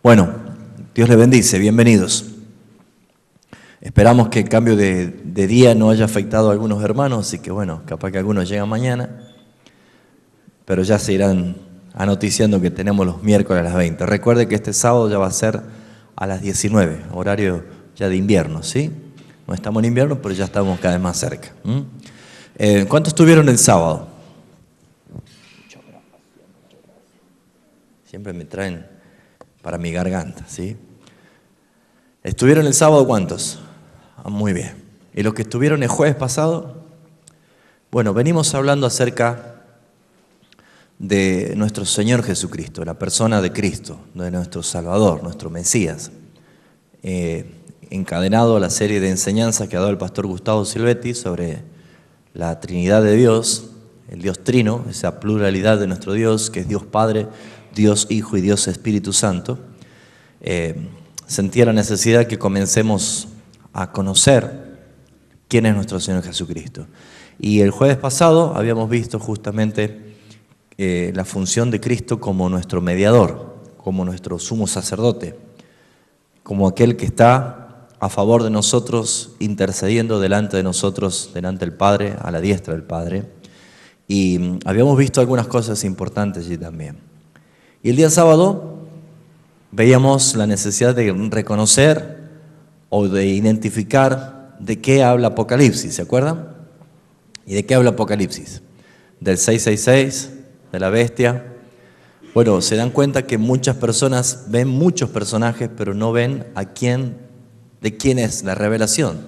Bueno, Dios les bendice, bienvenidos. Esperamos que el cambio de día no haya afectado a algunos hermanos, así que bueno, capaz que algunos llegan mañana, pero ya se irán anoticiando que tenemos los miércoles a las 20. Recuerde que este sábado ya va a ser a las 19, horario ya de invierno, ¿sí? No estamos en invierno, pero ya estamos cada vez más cerca. ¿Cuántos estuvieron el sábado? Siempre me traen para mi garganta, ¿sí? ¿Estuvieron el sábado cuántos? Muy bien. ¿Y los que estuvieron el jueves pasado? Bueno, venimos hablando acerca de nuestro Señor Jesucristo, la persona de Cristo, de nuestro Salvador, nuestro Mesías. Encadenado a la serie de enseñanzas que ha dado el pastor Gustavo Silvetti sobre la Trinidad de Dios, el Dios Trino, esa pluralidad de nuestro Dios, que es Dios Padre, Dios Hijo y Dios Espíritu Santo. Sentía la necesidad que comencemos a conocer quién es nuestro Señor Jesucristo. Y el jueves pasado habíamos visto justamente la función de Cristo como nuestro mediador, como nuestro sumo sacerdote, como aquel que está a favor de nosotros, intercediendo delante de nosotros, delante del Padre, a la diestra del Padre. Y habíamos visto algunas cosas importantes allí también. Y el día sábado veíamos la necesidad de reconocer o de identificar de qué habla Apocalipsis, ¿se acuerdan? ¿Y de qué habla Apocalipsis? Del 666, de la bestia. Bueno, se dan cuenta que muchas personas ven muchos personajes, pero no ven de quién es la revelación.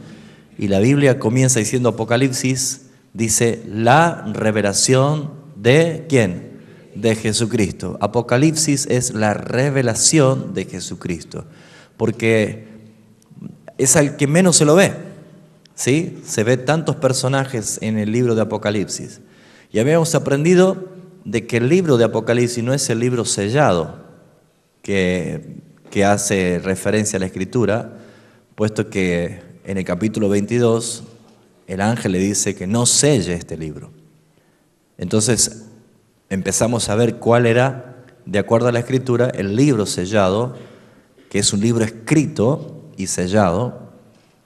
Y la Biblia comienza diciendo Apocalipsis, dice la revelación de ¿quién? De Jesucristo. Apocalipsis es la revelación de Jesucristo, porque es al que menos se lo ve, ¿sí? Se ve tantos personajes en el libro de Apocalipsis. Y habíamos aprendido de que el libro de Apocalipsis no es el libro sellado que hace referencia a la Escritura, puesto que en el capítulo 22 el ángel le dice que no selle este libro. Entonces empezamos a ver cuál era, de acuerdo a la Escritura, el libro sellado, que es un libro escrito y sellado.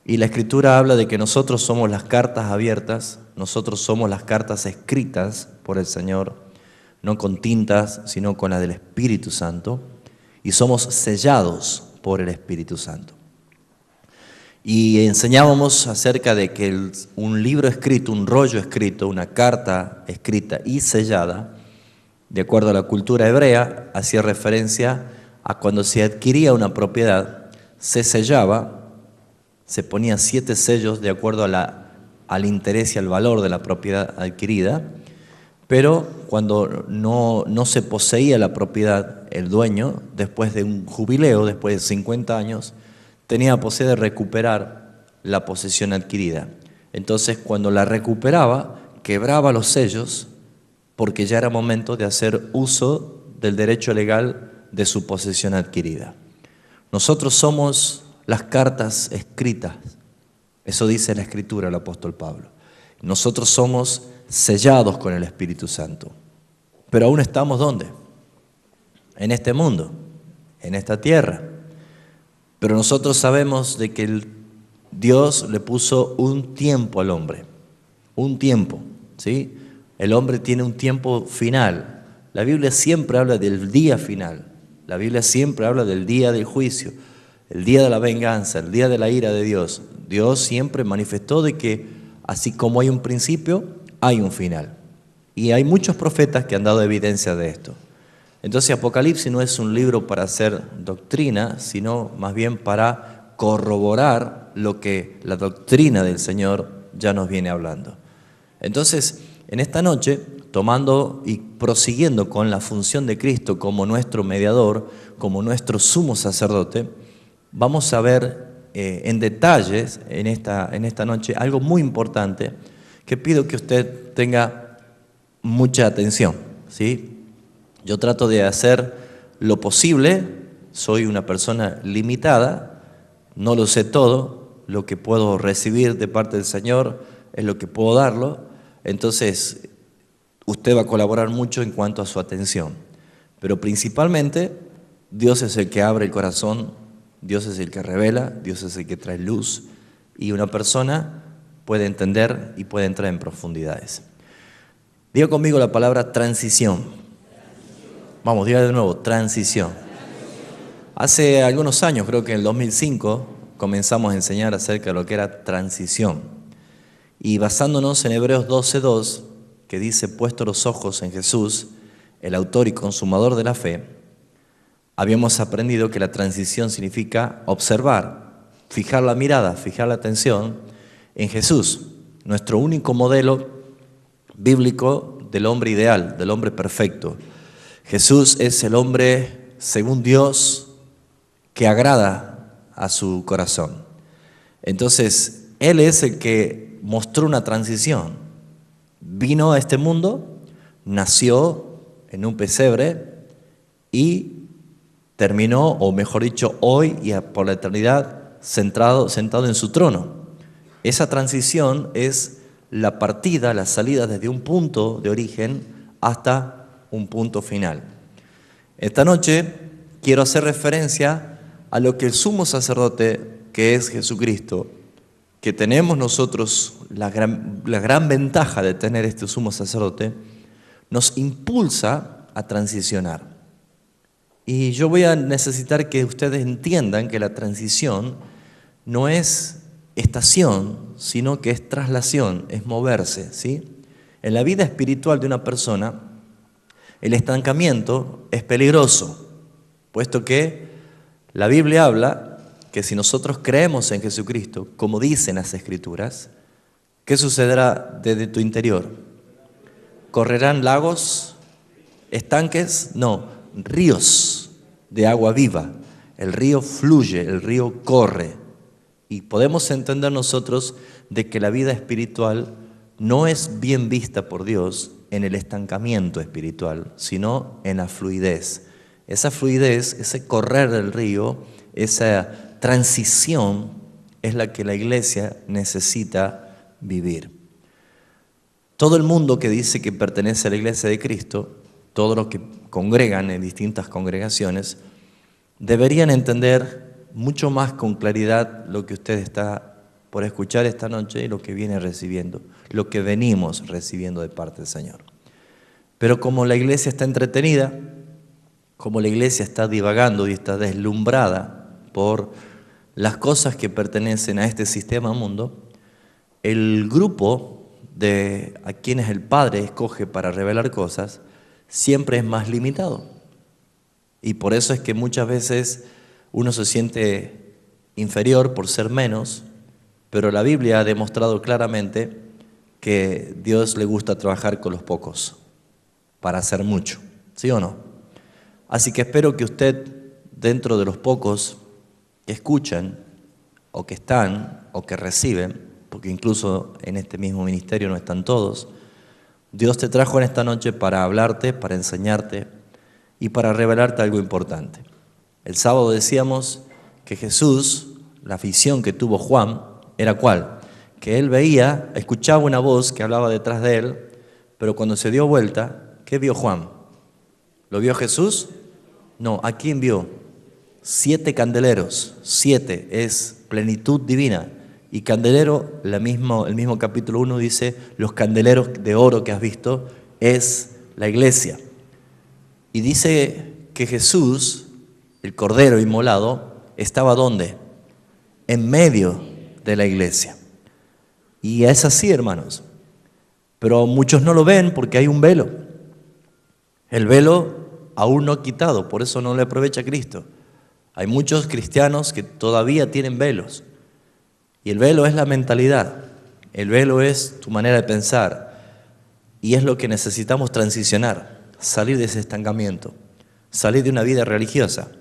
Y la Escritura habla de que nosotros somos las cartas abiertas, nosotros somos las cartas escritas por el Señor, no con tintas, sino con la del Espíritu Santo, y somos sellados por el Espíritu Santo. Y enseñábamos acerca de que un libro escrito, un rollo escrito, una carta escrita y sellada, de acuerdo a la cultura hebrea, hacía referencia a cuando se adquiría una propiedad, se sellaba, se ponía 7 sellos de acuerdo al interés y al valor de la propiedad adquirida, pero cuando no se poseía la propiedad, el dueño, después de un jubileo, después de 50 años, tenía la posibilidad de recuperar la posesión adquirida. Entonces, cuando la recuperaba, quebraba los sellos, porque ya era momento de hacer uso del derecho legal de su posesión adquirida. Nosotros somos las cartas escritas, eso dice la Escritura el apóstol Pablo. Nosotros somos sellados con el Espíritu Santo, pero aún estamos ¿dónde? En este mundo, en esta tierra. Pero nosotros sabemos de que Dios le puso un tiempo al hombre, un tiempo, ¿sí? El hombre tiene un tiempo final. La Biblia siempre habla del día final. La Biblia siempre habla del día del juicio, el día de la venganza, el día de la ira de Dios. Dios siempre manifestó de que así como hay un principio, hay un final. Y hay muchos profetas que han dado evidencia de esto. Entonces Apocalipsis no es un libro para hacer doctrina, sino más bien para corroborar lo que la doctrina del Señor ya nos viene hablando. Entonces, en esta noche, tomando y prosiguiendo con la función de Cristo como nuestro mediador, como nuestro sumo sacerdote, vamos a ver en detalles en esta noche algo muy importante que pido que usted tenga mucha atención, ¿sí? Yo trato de hacer lo posible, soy una persona limitada, no lo sé todo, lo que puedo recibir de parte del Señor es lo que puedo darlo, entonces usted va a colaborar mucho en cuanto a su atención, pero principalmente Dios es el que abre el corazón, Dios es el que revela, Dios es el que trae luz, y una persona puede entender y puede entrar en profundidades. Diga conmigo la palabra transición. Vamos, diga de nuevo, transición. Hace algunos años, creo que en el 2005, comenzamos a enseñar acerca de lo que era transición. Y basándonos en Hebreos 12:2, que dice, puesto los ojos en Jesús, el autor y consumador de la fe, habíamos aprendido que la transición significa observar, fijar la mirada, fijar la atención en Jesús, nuestro único modelo bíblico del hombre ideal, del hombre perfecto. Jesús es el hombre, según Dios, que agrada a su corazón. Entonces, Él es el que mostró una transición. Vino a este mundo, nació en un pesebre y terminó, o mejor dicho, hoy y por la eternidad, sentado en su trono. Esa transición es la partida, la salida desde un punto de origen hasta un punto final. Esta noche quiero hacer referencia a lo que el sumo sacerdote, que es Jesucristo, que tenemos nosotros la gran ventaja de tener este sumo sacerdote, nos impulsa a transicionar. Y yo voy a necesitar que ustedes entiendan que la transición no es estación, sino que es traslación, es moverse, ¿sí? En la vida espiritual de una persona, el estancamiento es peligroso, puesto que la Biblia habla que si nosotros creemos en Jesucristo, como dicen las Escrituras, ¿qué sucederá desde tu interior? ¿Correrán lagos, estanques? No, ríos de agua viva. El río fluye, el río corre. Y podemos entender nosotros de que la vida espiritual no es bien vista por Dios en el estancamiento espiritual, sino en la fluidez. Esa fluidez, ese correr del río, esa transición es la que la iglesia necesita vivir. Todo el mundo que dice que pertenece a la iglesia de Cristo, todos los que congregan en distintas congregaciones, deberían entender mucho más con claridad lo que usted está por escuchar esta noche y lo que viene recibiendo, lo que venimos recibiendo de parte del Señor. Pero como la iglesia está entretenida, como la iglesia está divagando y está deslumbrada por las cosas que pertenecen a este sistema mundo, el grupo de a quienes el Padre escoge para revelar cosas siempre es más limitado. Y por eso es que muchas veces uno se siente inferior por ser menos, pero la Biblia ha demostrado claramente que Dios le gusta trabajar con los pocos para hacer mucho, ¿sí o no? Así que espero que usted, dentro de los pocos que escuchan, o que están, o que reciben, porque incluso en este mismo ministerio no están todos, Dios te trajo en esta noche para hablarte, para enseñarte y para revelarte algo importante. El sábado decíamos que Jesús, la visión que tuvo Juan, ¿era cuál? Que él veía, escuchaba una voz que hablaba detrás de él, pero cuando se dio vuelta, ¿qué vio Juan? ¿Lo vio Jesús? No, ¿a quién vio? 7 candeleros, 7 es plenitud divina. Y candelero, el mismo capítulo 1 dice, los candeleros de oro que has visto es la iglesia. Y dice que Jesús, el Cordero inmolado, estaba ¿dónde? En medio de la iglesia. Y es así, hermanos. Pero muchos no lo ven porque hay un velo. El velo aún no quitado, por eso no le aprovecha a Cristo. Hay muchos cristianos que todavía tienen velos. Y el velo es la mentalidad. El velo es tu manera de pensar. Y es lo que necesitamos transicionar. Salir de ese estancamiento. Salir de una vida religiosa.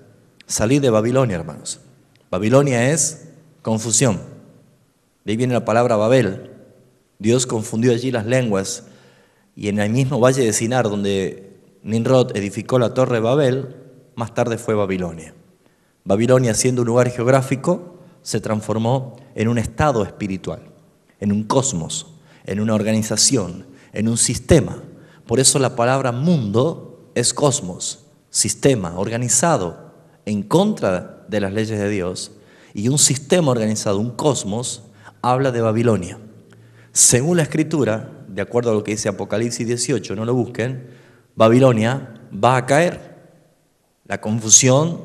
Salir de Babilonia, hermanos. Babilonia es confusión. De ahí viene la palabra Babel. Dios confundió allí las lenguas. Y en el mismo valle de Sinar, donde Nimrod edificó la torre de Babel, más tarde fue Babilonia. Babilonia, siendo un lugar geográfico, se transformó en un estado espiritual, en un cosmos, en una organización, en un sistema. Por eso la palabra mundo es cosmos, sistema, organizado. en contra de las leyes de Dios, y un sistema organizado, un cosmos, habla de Babilonia. Según la Escritura, de acuerdo a lo que dice Apocalipsis 18, no lo busquen, Babilonia va a caer, la confusión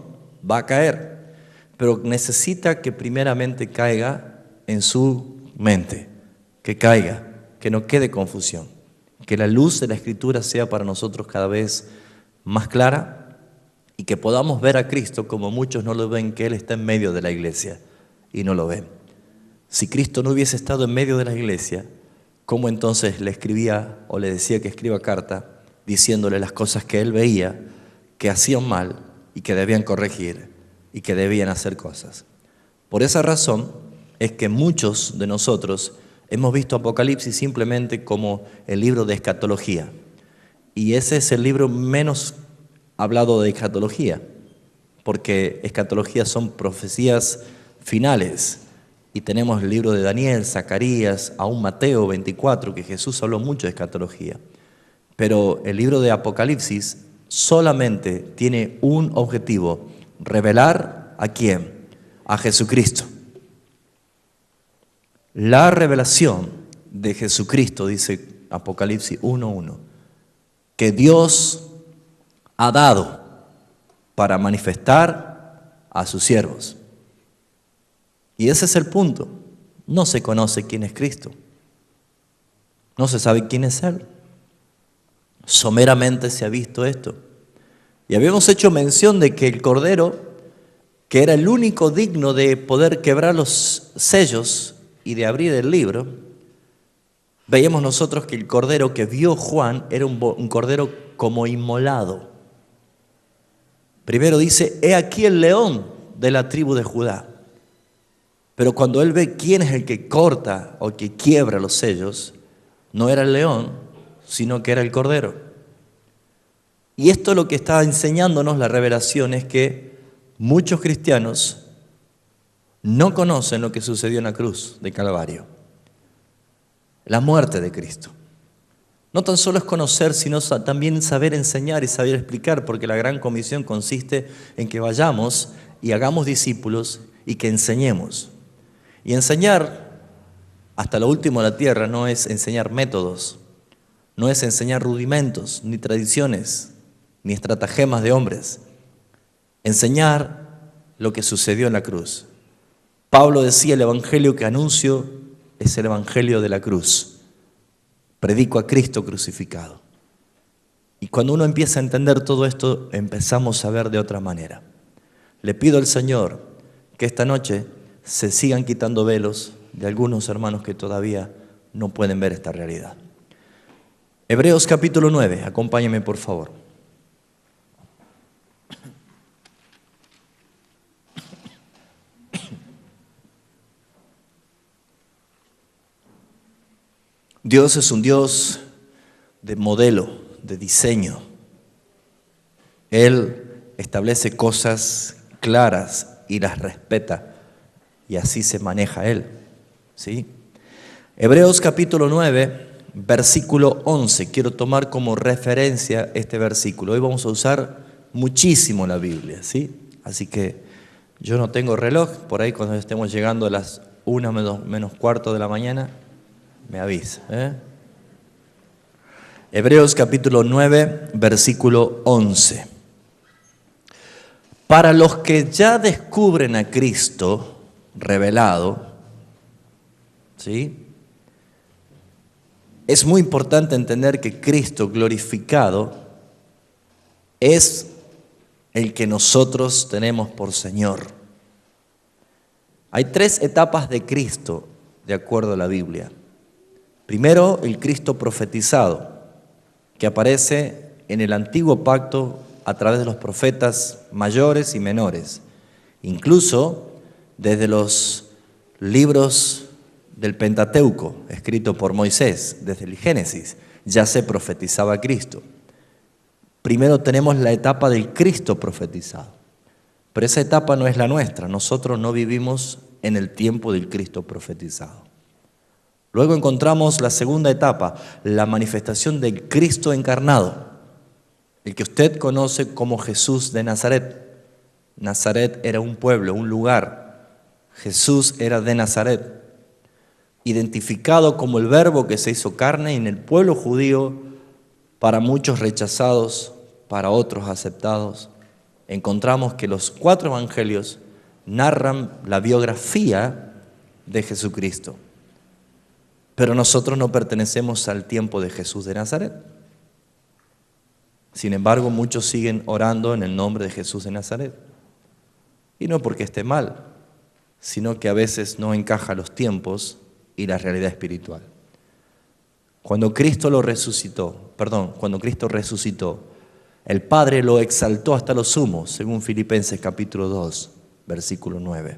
va a caer, pero necesita que primeramente caiga en su mente, que caiga, que no quede confusión, que la luz de la Escritura sea para nosotros cada vez más clara y que podamos ver a Cristo como muchos no lo ven, que Él está en medio de la iglesia y no lo ven. Si Cristo no hubiese estado en medio de la iglesia, ¿cómo entonces le escribía o le decía que escriba carta diciéndole las cosas que Él veía que hacían mal y que debían corregir y que debían hacer cosas? Por esa razón es que muchos de nosotros hemos visto Apocalipsis simplemente como el libro de escatología. Y ese es el libro menos hablado de escatología, porque escatología son profecías finales. Y tenemos el libro de Daniel, Zacarías, aún Mateo 24, que Jesús habló mucho de escatología. Pero el libro de Apocalipsis solamente tiene un objetivo: revelar ¿a quién? A Jesucristo. La revelación de Jesucristo, dice Apocalipsis 1:1, que Dios ha dado para manifestar a sus siervos. Y ese es el punto. No se conoce quién es Cristo. No se sabe quién es Él. Someramente se ha visto esto. Y habíamos hecho mención de que el Cordero, que era el único digno de poder quebrar los sellos y de abrir el libro, veíamos nosotros que el Cordero que vio Juan era un Cordero como inmolado. Primero dice, he aquí el león de la tribu de Judá. Pero cuando él ve quién es el que corta o que quiebra los sellos, no era el león, sino que era el Cordero. Y esto lo que está enseñándonos la revelación es que muchos cristianos no conocen lo que sucedió en la cruz de Calvario, la muerte de Cristo. No tan solo es conocer, sino también saber enseñar y saber explicar, porque la gran comisión consiste en que vayamos y hagamos discípulos y que enseñemos. Y enseñar hasta lo último de la tierra no es enseñar métodos, no es enseñar rudimentos, ni tradiciones, ni estratagemas de hombres. Enseñar lo que sucedió en la cruz. Pablo decía, el evangelio que anuncio es el evangelio de la cruz. Predico a Cristo crucificado. Y cuando uno empieza a entender todo esto, empezamos a ver de otra manera. Le pido al Señor que esta noche se sigan quitando velos de algunos hermanos que todavía no pueden ver esta realidad. Hebreos capítulo 9, acompáñenme por favor. Dios es un Dios de modelo, de diseño. Él establece cosas claras y las respeta. Y así se maneja Él, ¿sí? Hebreos capítulo 9, versículo 11. Quiero tomar como referencia este versículo. Hoy vamos a usar muchísimo la Biblia, ¿sí? Así que yo no tengo reloj. Por ahí cuando estemos llegando a las 1 menos cuarto de la mañana, me avisa, Hebreos capítulo 9, versículo 11. Para los que ya descubren a Cristo revelado, ¿sí? Es muy importante entender que Cristo glorificado es el que nosotros tenemos por Señor. Hay 3 etapas de Cristo, de acuerdo a la Biblia. Primero, el Cristo profetizado, que aparece en el antiguo pacto a través de los profetas mayores y menores. Incluso desde los libros del Pentateuco, escrito por Moisés, desde el Génesis, ya se profetizaba a Cristo. Primero tenemos la etapa del Cristo profetizado, pero esa etapa no es la nuestra. Nosotros no vivimos en el tiempo del Cristo profetizado. Luego encontramos la segunda etapa, la manifestación del Cristo encarnado, el que usted conoce como Jesús de Nazaret. Nazaret era un pueblo, un lugar. Jesús era de Nazaret, identificado como el Verbo que se hizo carne en el pueblo judío, para muchos rechazados, para otros aceptados. Encontramos que los 4 evangelios narran la biografía de Jesucristo. Pero nosotros no pertenecemos al tiempo de Jesús de Nazaret. Sin embargo, muchos siguen orando en el nombre de Jesús de Nazaret. Y no porque esté mal, sino que a veces no encaja los tiempos y la realidad espiritual. Cuando Cristo resucitó, el Padre lo exaltó hasta lo sumo, según Filipenses capítulo 2, versículo 9.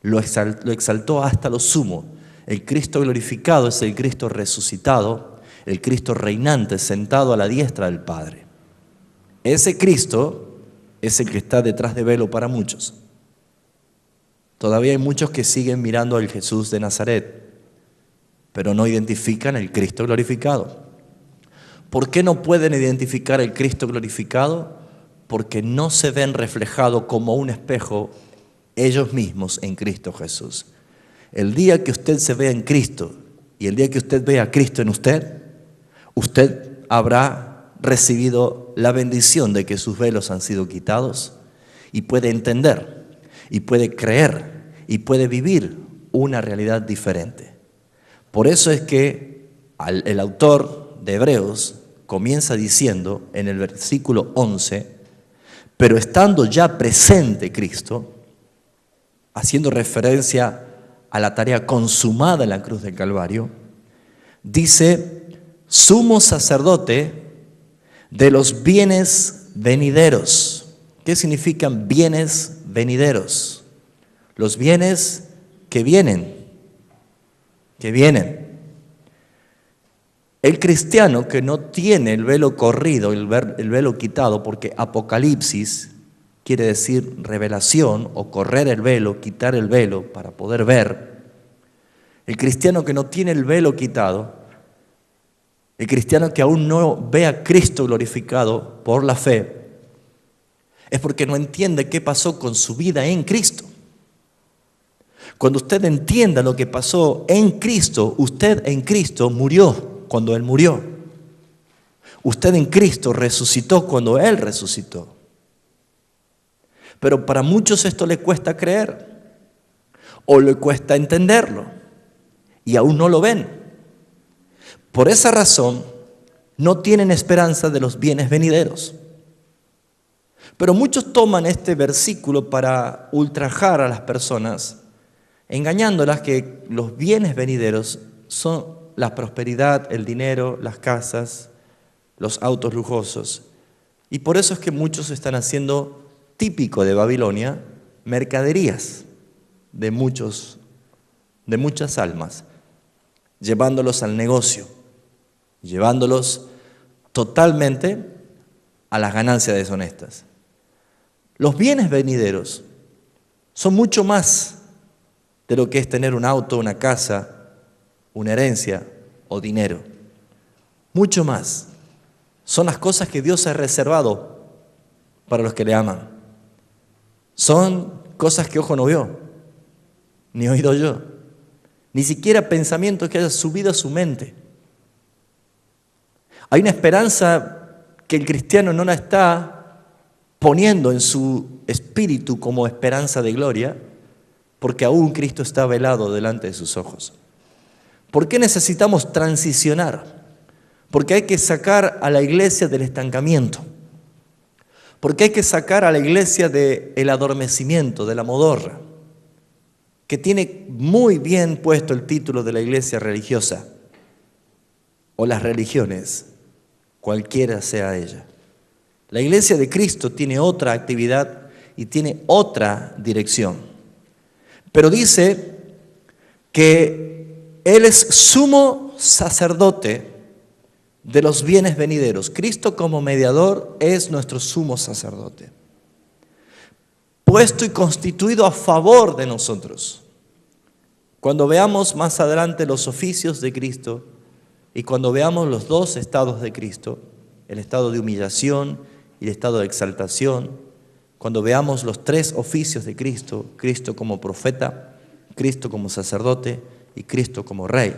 Lo exaltó hasta lo sumo. El Cristo glorificado es el Cristo resucitado, el Cristo reinante sentado a la diestra del Padre. Ese Cristo es el que está detrás de velo para muchos. Todavía hay muchos que siguen mirando al Jesús de Nazaret, pero no identifican el Cristo glorificado. ¿Por qué no pueden identificar el Cristo glorificado? Porque no se ven reflejados como un espejo ellos mismos en Cristo Jesús. El día que usted se vea en Cristo y el día que usted vea a Cristo en usted, usted habrá recibido la bendición de que sus velos han sido quitados y puede entender y puede creer y puede vivir una realidad diferente. Por eso es que el autor de Hebreos comienza diciendo en el versículo 11, pero estando ya presente Cristo, haciendo referencia a la tarea consumada en la cruz del Calvario, dice, sumo sacerdote de los bienes venideros. ¿Qué significan bienes venideros? Los bienes que vienen. El cristiano que no tiene el velo corrido, el velo quitado, porque Apocalipsis quiere decir revelación o correr el velo, quitar el velo para poder ver. El cristiano que no tiene el velo quitado, el cristiano que aún no ve a Cristo glorificado por la fe, es porque no entiende qué pasó con su vida en Cristo. Cuando usted entienda lo que pasó en Cristo, usted en Cristo murió cuando Él murió. Usted en Cristo resucitó cuando Él resucitó. Pero para muchos esto le cuesta creer o le cuesta entenderlo y aún no lo ven. Por esa razón no tienen esperanza de los bienes venideros. Pero muchos toman este versículo para ultrajar a las personas, engañándolas que los bienes venideros son la prosperidad, el dinero, las casas, los autos lujosos. Y por eso es que muchos están haciendo, típico de Babilonia, mercaderías de muchas almas, llevándolos al negocio, llevándolos totalmente a las ganancias deshonestas. Los bienes venideros son mucho más de lo que es tener un auto, una casa, una herencia o dinero. Mucho más. Son las cosas que Dios ha reservado para los que le aman. Son cosas que ojo no vio, ni oído yo, ni siquiera pensamientos que haya subido a su mente. Hay una esperanza que el cristiano no la está poniendo en su espíritu como esperanza de gloria, porque aún Cristo está velado delante de sus ojos. ¿Por qué necesitamos transicionar? Porque hay que sacar a la iglesia del estancamiento. Porque hay que sacar a la iglesia del adormecimiento, de la modorra, que tiene muy bien puesto el título de la iglesia religiosa, o las religiones, cualquiera sea ella. La iglesia de Cristo tiene otra actividad y tiene otra dirección. Pero dice que Él es sumo sacerdote de los bienes venideros. Cristo como mediador es nuestro sumo sacerdote, puesto y constituido a favor de nosotros. Cuando veamos más adelante los oficios de Cristo y cuando veamos los dos estados de Cristo, el estado de humillación y el estado de exaltación, cuando veamos los tres oficios de Cristo, Cristo como profeta, Cristo como sacerdote y Cristo como rey,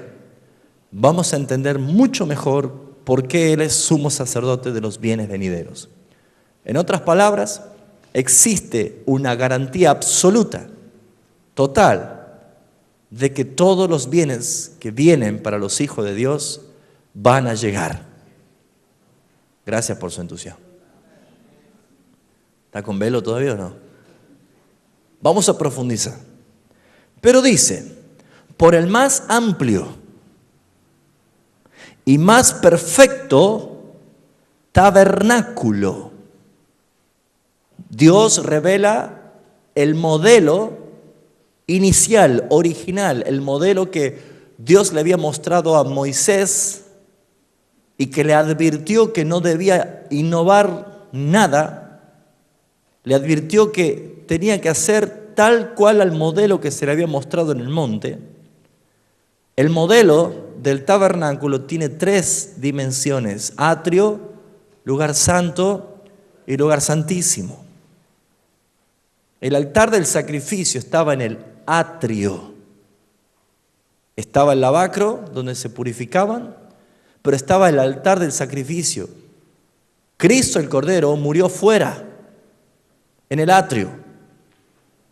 vamos a entender mucho mejor por qué Él es sumo sacerdote de los bienes venideros. En otras palabras, existe una garantía absoluta, total, de que todos los bienes que vienen para los hijos de Dios van a llegar. Gracias por su entusiasmo. ¿Está con velo todavía o no? Vamos a profundizar. Pero dice, por el más amplio y más perfecto tabernáculo, Dios revela el modelo inicial, original, el modelo que Dios le había mostrado a Moisés y que le advirtió que no debía innovar nada. Le advirtió que tenía que hacer tal cual al modelo que se le había mostrado en el monte. El modelo del tabernáculo tiene tres dimensiones: atrio, lugar santo y lugar santísimo. El altar del sacrificio estaba en el atrio. Estaba el lavacro donde se purificaban, pero estaba el altar del sacrificio. Cristo el Cordero murió fuera, en el atrio,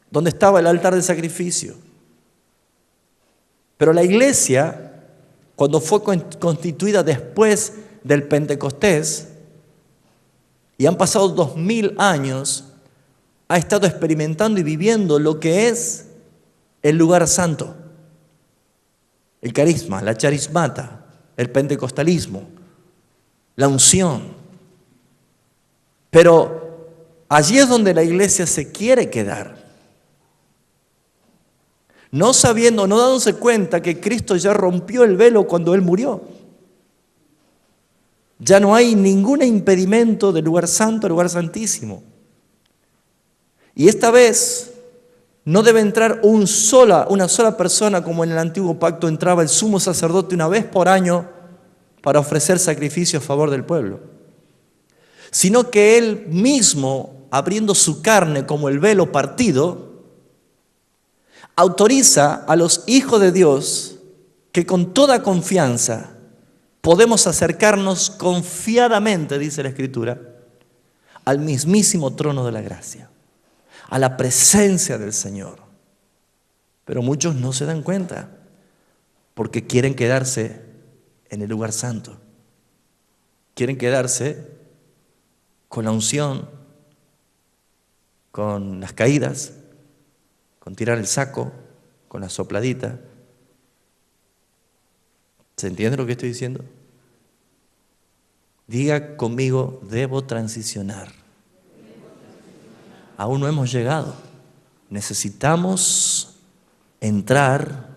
donde estaba el altar del sacrificio. Pero la iglesia, cuando fue constituida después del Pentecostés, y han pasado 2000 años, ha estado experimentando y viviendo lo que es el lugar santo, el carisma, la charismata, el pentecostalismo, la unción. Pero allí es donde la iglesia se quiere quedar, no sabiendo, no dándose cuenta que Cristo ya rompió el velo cuando Él murió. Ya no hay ningún impedimento del lugar santo al lugar santísimo. Y esta vez no debe entrar una sola persona, como en el antiguo pacto entraba el sumo sacerdote una vez por año para ofrecer sacrificio a favor del pueblo, sino que Él mismo, abriendo su carne como el velo partido, autoriza a los hijos de Dios que con toda confianza podemos acercarnos confiadamente, dice la Escritura, al mismísimo trono de la gracia, a la presencia del Señor. Pero muchos no se dan cuenta porque quieren quedarse en el lugar santo. Quieren quedarse con la unción, con las caídas, con tirar el saco, con la sopladita. ¿Se entiende lo que estoy diciendo? Diga conmigo, debo transicionar. Aún no hemos llegado. Necesitamos entrar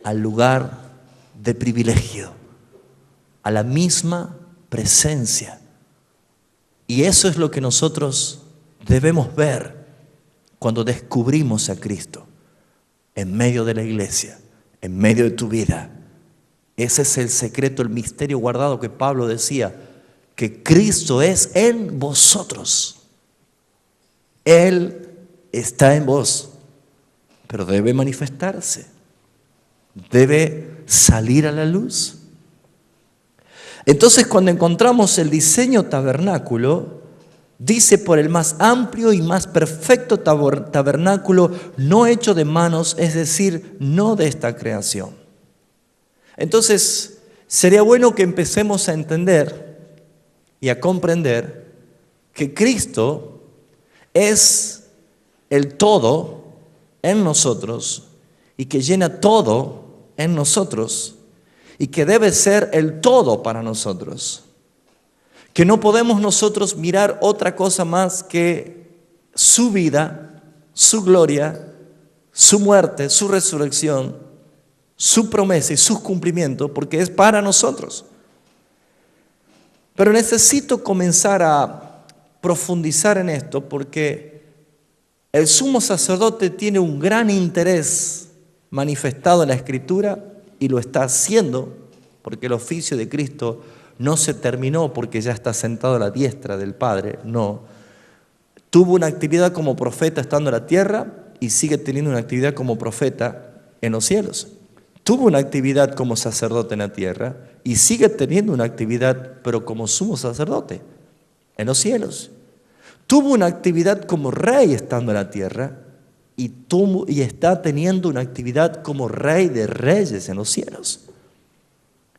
al lugar de privilegio, a la misma presencia. Y eso es lo que nosotros debemos ver cuando descubrimos a Cristo en medio de la iglesia, en medio de tu vida. Ese es el secreto, el misterio guardado que Pablo decía, que Cristo es en vosotros. Él está en vos, pero debe manifestarse, debe salir a la luz. Entonces, cuando encontramos el diseño tabernáculo, dice por el más amplio y más perfecto tabernáculo, no hecho de manos, es decir, no de esta creación. Entonces, sería bueno que empecemos a entender y a comprender que Cristo es el todo en nosotros y que llena todo en nosotros y que debe ser el todo para nosotros. Que no podemos nosotros mirar otra cosa más que su vida, su gloria, su muerte, su resurrección, su promesa y su cumplimiento, porque es para nosotros. Pero necesito comenzar a profundizar en esto porque el sumo sacerdote tiene un gran interés manifestado en la Escritura y lo está haciendo porque el oficio de Cristo no se terminó porque ya está sentado a la diestra del Padre, no. Tuvo una actividad como profeta estando en la tierra y sigue teniendo una actividad como profeta en los cielos. Tuvo una actividad como sacerdote en la tierra y sigue teniendo una actividad, pero como sumo sacerdote en los cielos. Tuvo una actividad como rey estando en la tierra y está teniendo una actividad como rey de reyes en los cielos.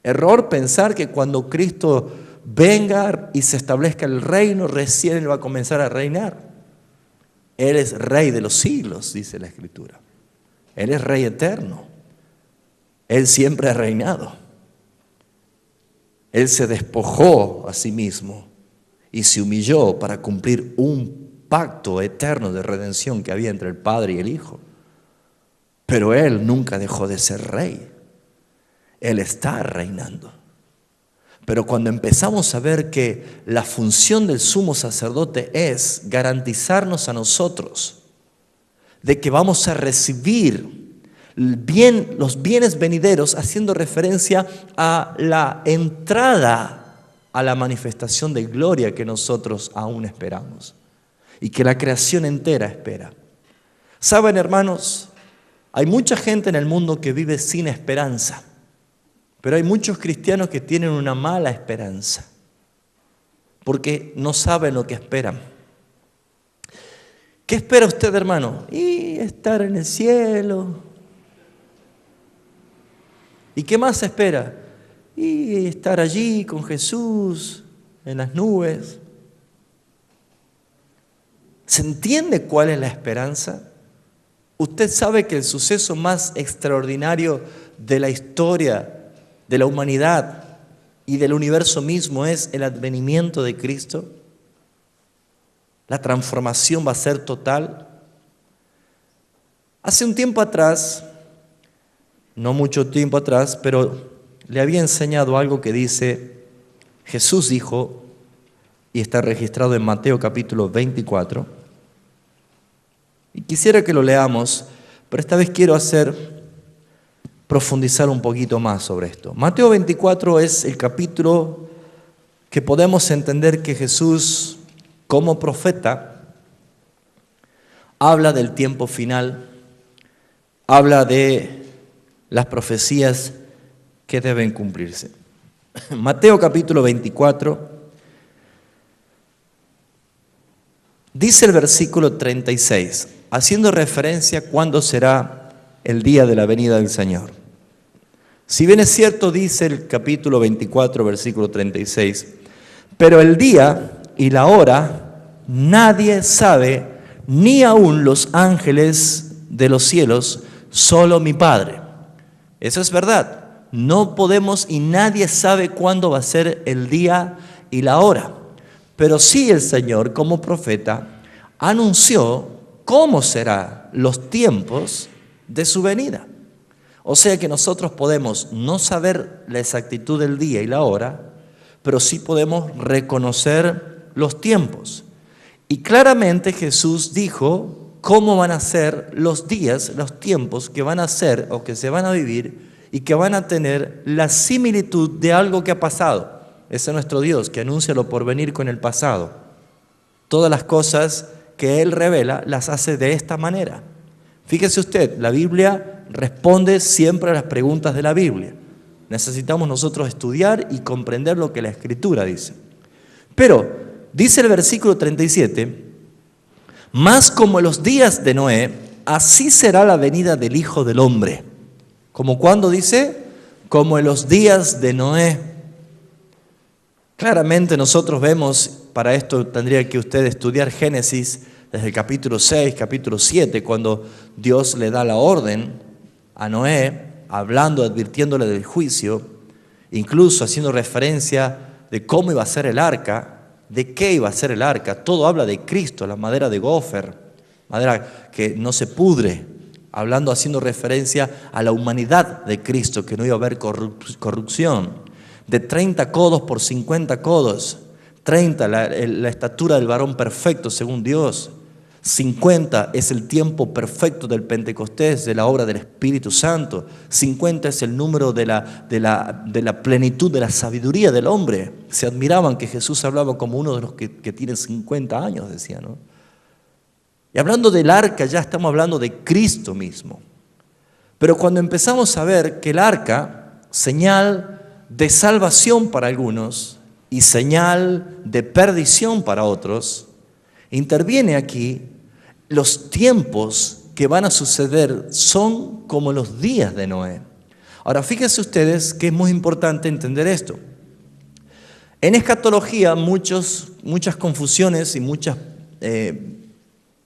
Error pensar que cuando Cristo venga y se establezca el reino, recién Él va a comenzar a reinar. Él es rey de los siglos, dice la Escritura. Él es rey eterno. Él siempre ha reinado. Él se despojó a sí mismo y se humilló para cumplir un pacto eterno de redención que había entre el Padre y el Hijo. Pero Él nunca dejó de ser rey. Él está reinando. Pero cuando empezamos a ver que la función del sumo sacerdote es garantizarnos a nosotros de que vamos a recibir los bienes venideros, haciendo referencia a la entrada a la manifestación de gloria que nosotros aún esperamos y que la creación entera espera. ¿Saben, hermanos? Hay mucha gente en el mundo que vive sin esperanza. Pero hay muchos cristianos que tienen una mala esperanza porque no saben lo que esperan. ¿Qué espera usted, hermano? Y estar en el cielo. ¿Y qué más espera? Y estar allí con Jesús en las nubes. ¿Se entiende cuál es la esperanza? Usted sabe que el suceso más extraordinario de la historia de la humanidad y del universo mismo es el advenimiento de Cristo. La transformación va a ser total. Hace un tiempo atrás, no mucho tiempo atrás, pero le había enseñado algo que dice, Jesús dijo, y está registrado en Mateo capítulo 24, y quisiera que lo leamos, pero esta vez quiero profundizar un poquito más sobre esto. Mateo 24 es el capítulo que podemos entender que Jesús, como profeta, habla del tiempo final, habla de las profecías que deben cumplirse. Mateo capítulo 24, dice el versículo 36, haciendo referencia a cuándo será el día de la venida del Señor. Si bien es cierto, dice el capítulo 24, versículo 36, pero el día y la hora nadie sabe, ni aun los ángeles de los cielos, solo mi Padre. Eso es verdad. No podemos y nadie sabe cuándo va a ser el día y la hora. Pero sí el Señor, como profeta, anunció cómo serán los tiempos de su venida. O sea que nosotros podemos no saber la exactitud del día y la hora, pero sí podemos reconocer los tiempos. Y claramente Jesús dijo cómo van a ser los días, los tiempos que van a ser o que se van a vivir y que van a tener la similitud de algo que ha pasado. Ese es nuestro Dios, que anuncia lo por venir con el pasado. Todas las cosas que Él revela las hace de esta manera. Fíjese usted, la Biblia responde siempre a las preguntas de la Biblia. Necesitamos nosotros estudiar y comprender lo que la Escritura dice. Pero, dice el versículo 37, más como en los días de Noé, así será la venida del Hijo del Hombre. ¿Como cuándo dice? Como en los días de Noé. Claramente nosotros vemos, para esto tendría que usted estudiar Génesis desde el capítulo 6, capítulo 7, cuando Dios le da la orden a Noé, hablando, advirtiéndole del juicio, incluso haciendo referencia de cómo iba a ser el arca, de qué iba a ser el arca. Todo habla de Cristo, la madera de gofer, madera que no se pudre, haciendo referencia a la humanidad de Cristo, que no iba a haber corrupción. De 30 codos por 50 codos, 30 la estatura del varón perfecto según Dios, 50 es el tiempo perfecto del Pentecostés, de la obra del Espíritu Santo, 50 es el número de la plenitud de la sabiduría del hombre. Se admiraban que Jesús hablaba como uno de los que tienen 50 años, decía, ¿no? Y hablando del arca, ya estamos hablando de Cristo mismo. Pero cuando empezamos a ver que el arca, señal de salvación para algunos y señal de perdición para otros, interviene aquí, los tiempos que van a suceder son como los días de Noé. Ahora, fíjense ustedes que es muy importante entender esto. En escatología muchas confusiones y muchas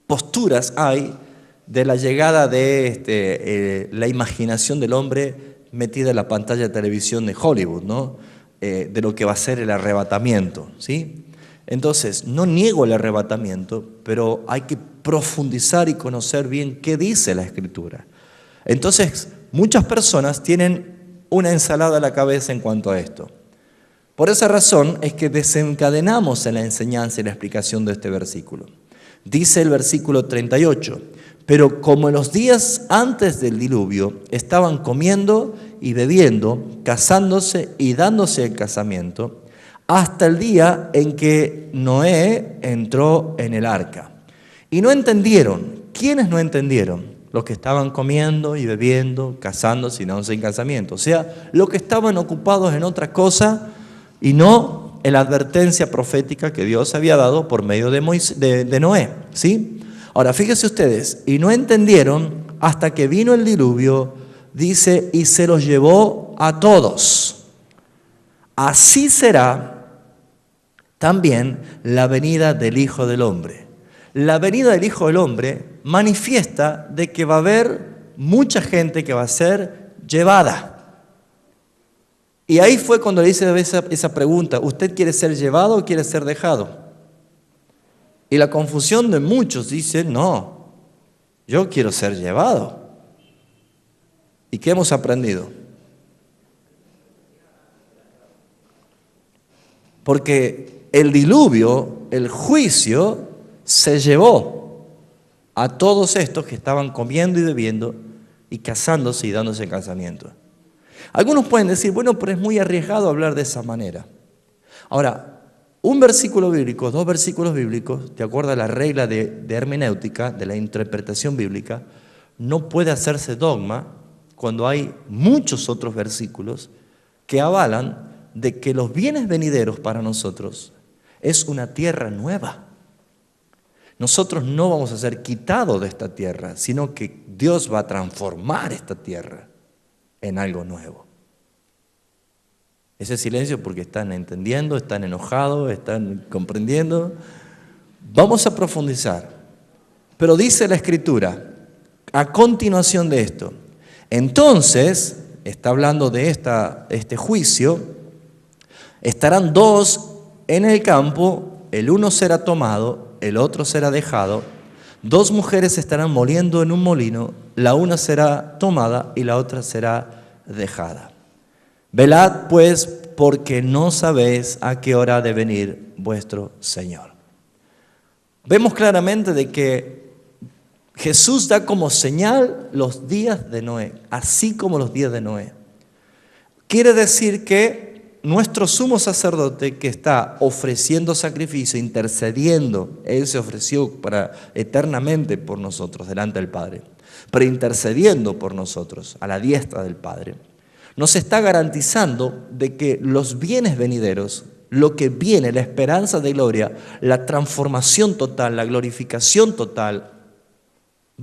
posturas hay de la llegada de la imaginación del hombre metida en la pantalla de televisión de Hollywood, ¿no? De lo que va a ser el arrebatamiento, ¿sí? Entonces, no niego el arrebatamiento, pero hay que profundizar y conocer bien qué dice la Escritura. Entonces, muchas personas tienen una ensalada a la cabeza en cuanto a esto. Por esa razón es que desencadenamos en la enseñanza y la explicación de este versículo. Dice el versículo 38, pero como en los días antes del diluvio estaban comiendo y bebiendo, casándose y dándose el casamiento, hasta el día en que Noé entró en el arca. Y no entendieron. ¿Quiénes no entendieron? Los que estaban comiendo y bebiendo, casándose y dándose el casamiento. O sea, los que estaban ocupados en otra cosa y no en la advertencia profética que Dios había dado por medio de Noé, ¿sí? Ahora, fíjense ustedes, y no entendieron hasta que vino el diluvio, dice, y se los llevó a todos. Así será también la venida del Hijo del Hombre. La venida del Hijo del Hombre manifiesta de que va a haber mucha gente que va a ser llevada. Y ahí fue cuando le hice esa pregunta, ¿usted quiere ser llevado o quiere ser dejado? Y la confusión de muchos dice, no, yo quiero ser llevado. ¿Y qué hemos aprendido? Porque el diluvio, el juicio, se llevó a todos estos que estaban comiendo y bebiendo y casándose y dándose en casamiento. Algunos pueden decir, bueno, pero es muy arriesgado hablar de esa manera. Ahora, un versículo bíblico, dos versículos bíblicos, de acuerdo a la regla de hermenéutica, de la interpretación bíblica, no puede hacerse dogma cuando hay muchos otros versículos que avalan de que los bienes venideros para nosotros es una tierra nueva. Nosotros no vamos a ser quitados de esta tierra, sino que Dios va a transformar esta tierra en algo nuevo. Ese silencio porque están entendiendo, están enojados, están comprendiendo. Vamos a profundizar. Pero dice la Escritura, a continuación de esto, entonces, está hablando de este juicio, estarán dos en el campo, el uno será tomado, el otro será dejado. Dos mujeres estarán moliendo en un molino, la una será tomada y la otra será dejada. Velad pues, porque no sabéis a qué hora ha de venir vuestro Señor. Vemos claramente de que Jesús da como señal los días de Noé, así como los días de Noé. Quiere decir que nuestro sumo sacerdote que está ofreciendo sacrificio, intercediendo, Él se ofreció eternamente por nosotros delante del Padre, pero intercediendo por nosotros a la diestra del Padre, nos está garantizando de que los bienes venideros, lo que viene, la esperanza de gloria, la transformación total, la glorificación total,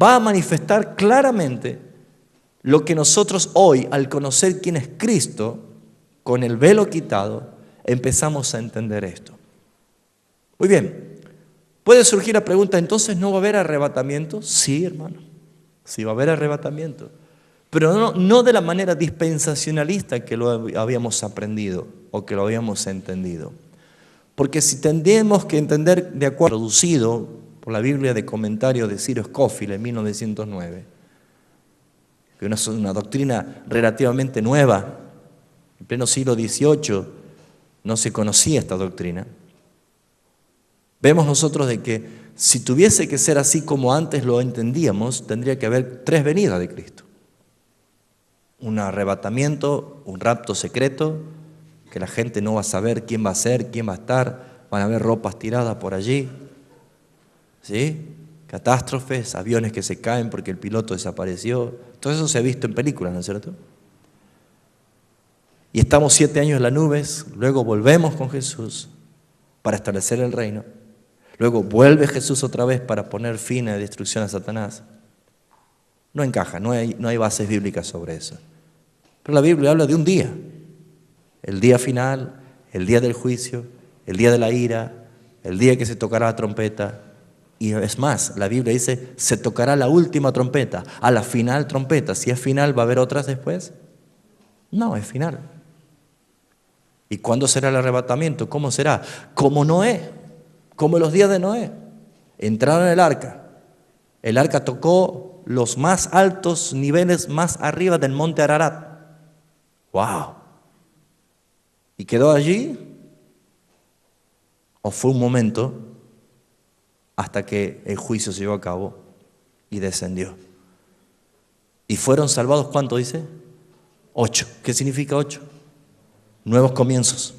va a manifestar claramente lo que nosotros hoy, al conocer quién es Cristo, con el velo quitado, empezamos a entender esto. Muy bien, puede surgir la pregunta, ¿entonces no va a haber arrebatamiento? Sí, hermano, sí va a haber arrebatamiento, pero no de la manera dispensacionalista que lo habíamos aprendido o que lo habíamos entendido. Porque si tendríamos que entender de acuerdo, traducido por la Biblia de comentario de Ciro Scofield en 1909, que es una doctrina relativamente nueva, en pleno siglo XVIII no se conocía esta doctrina. Vemos nosotros de que si tuviese que ser así como antes lo entendíamos, tendría que haber tres venidas de Cristo. Un arrebatamiento, un rapto secreto, que la gente no va a saber quién va a ser, quién va a estar, van a haber ropas tiradas por allí, ¿sí? catástrofes, aviones que se caen porque el piloto desapareció. Todo eso se ha visto en películas, ¿no es cierto? Y estamos 7 años en las nubes, luego volvemos con Jesús para establecer el reino. Luego vuelve Jesús otra vez para poner fin a la destrucción a Satanás. No encaja, no hay bases bíblicas sobre eso. Pero la Biblia habla de un día. El día final, el día del juicio, el día de la ira, el día que se tocará la trompeta. Y es más, la Biblia dice, se tocará la última trompeta, a la final trompeta. Si es final, ¿va a haber otras después? No, es final. ¿Y cuándo será el arrebatamiento? ¿Cómo será? Como Noé, como los días de Noé. Entraron en el arca. El arca tocó los más altos niveles más arriba del monte Ararat. ¡Wow! ¿Y quedó allí? ¿O fue un momento hasta que el juicio se llevó a cabo y descendió? ¿Y fueron salvados cuánto dice? 8. ¿Qué significa 8? Nuevos comienzos.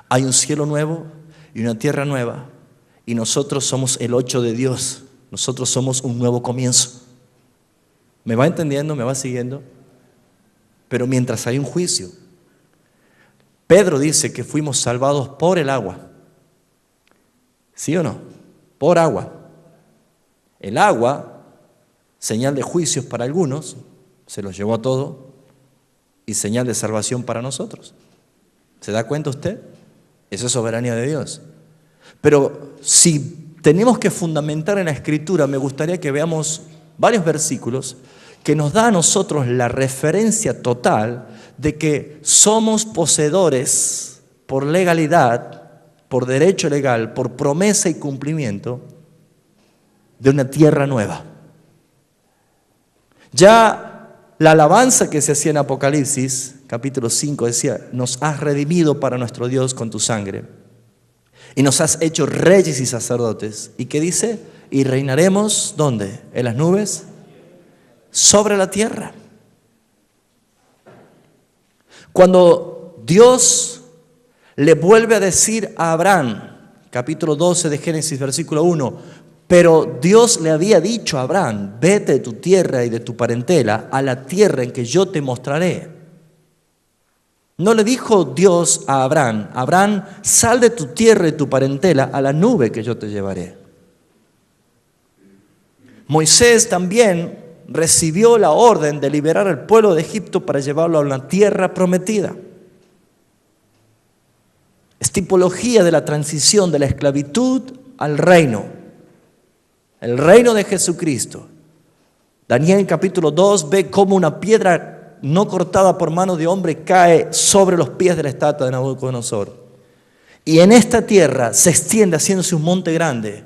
Hay un cielo nuevo y una tierra nueva, y nosotros somos el 8 de Dios. Nosotros somos un nuevo comienzo. ¿Me va entendiendo? ¿Me va siguiendo? Pero mientras hay un juicio, Pedro dice que fuimos salvados por el agua. ¿Sí o no? Por agua. El agua, señal de juicios para algunos, se los llevó a todo, y señal de salvación para nosotros. ¿Se da cuenta usted? Eso es soberanía de Dios. Pero si tenemos que fundamentar en la Escritura, me gustaría que veamos varios versículos que nos da a nosotros la referencia total de que somos poseedores por legalidad, por derecho legal, por promesa y cumplimiento de una tierra nueva. Ya la alabanza que se hacía en Apocalipsis, capítulo 5, decía, nos has redimido para nuestro Dios con tu sangre y nos has hecho reyes y sacerdotes. ¿Y qué dice? Y reinaremos, ¿dónde? ¿En las nubes? Sobre la tierra. Cuando Dios le vuelve a decir a Abraham, capítulo 12 de Génesis, versículo 1, pero Dios le había dicho a Abraham, vete de tu tierra y de tu parentela a la tierra en que yo te mostraré. No le dijo Dios a Abraham, Abraham, sal de tu tierra y de tu parentela a la nube que yo te llevaré. Moisés también recibió la orden de liberar al pueblo de Egipto para llevarlo a una tierra prometida. Es tipología de la transición de la esclavitud al reino. El reino de Jesucristo. Daniel capítulo 2 ve cómo una piedra no cortada por mano de hombre cae sobre los pies de la estatua de Nabucodonosor. Y en esta tierra se extiende haciéndose un monte grande.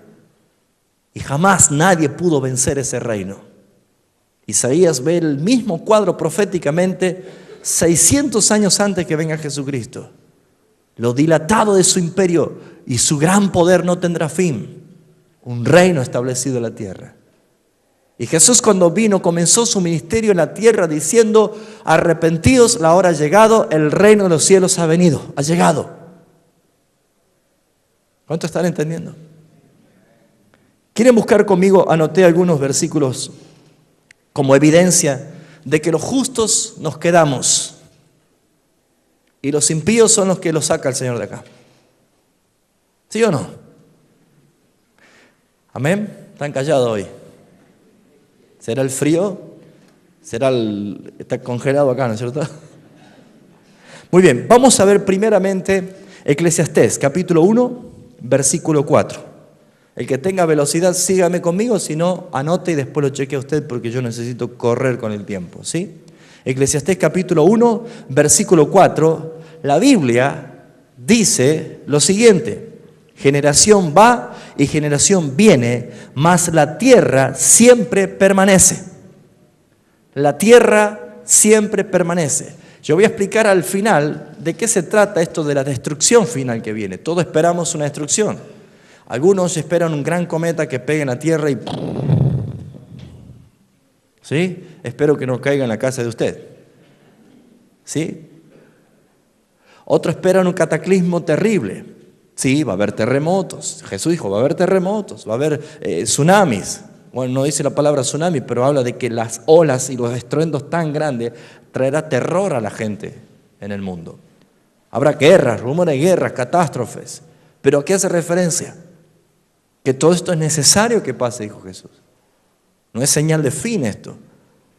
Y jamás nadie pudo vencer ese reino. Isaías ve el mismo cuadro proféticamente 600 años antes que venga Jesucristo. Lo dilatado de su imperio y su gran poder no tendrá fin. Un reino establecido en la tierra. Y Jesús cuando vino comenzó su ministerio en la tierra diciendo, arrepentidos, la hora ha llegado, el reino de los cielos ha venido, ha llegado. ¿Cuánto están entendiendo? ¿Quieren buscar conmigo? Anoté algunos versículos como evidencia de que los justos nos quedamos y los impíos son los que los saca el Señor de acá. ¿Sí o no? Amén. Están callados hoy. ¿Será el frío? Está congelado acá, ¿no es cierto? Muy bien, vamos a ver primeramente Eclesiastés, capítulo 1, versículo 4. El que tenga velocidad, sígame conmigo, si no, anote y después lo chequea usted porque yo necesito correr con el tiempo, ¿sí? Eclesiastés, capítulo 1, versículo 4, la Biblia dice lo siguiente: generación va y generación viene, mas la tierra siempre permanece. La tierra siempre permanece. Yo voy a explicar al final de qué se trata esto de la destrucción final que viene. Todos esperamos una destrucción. Algunos esperan un gran cometa que pegue en la tierra y... ¿sí? Espero que no caiga en la casa de usted. ¿Sí? Otros esperan un cataclismo terrible. Sí, va a haber terremotos. Jesús dijo, va a haber terremotos, va a haber tsunamis. Bueno, no dice la palabra tsunami, pero habla de que las olas y los estruendos tan grandes traerá terror a la gente en el mundo. Habrá guerras, rumores de guerras, catástrofes. ¿Pero a qué hace referencia? Que todo esto es necesario que pase, dijo Jesús. No es señal de fin esto.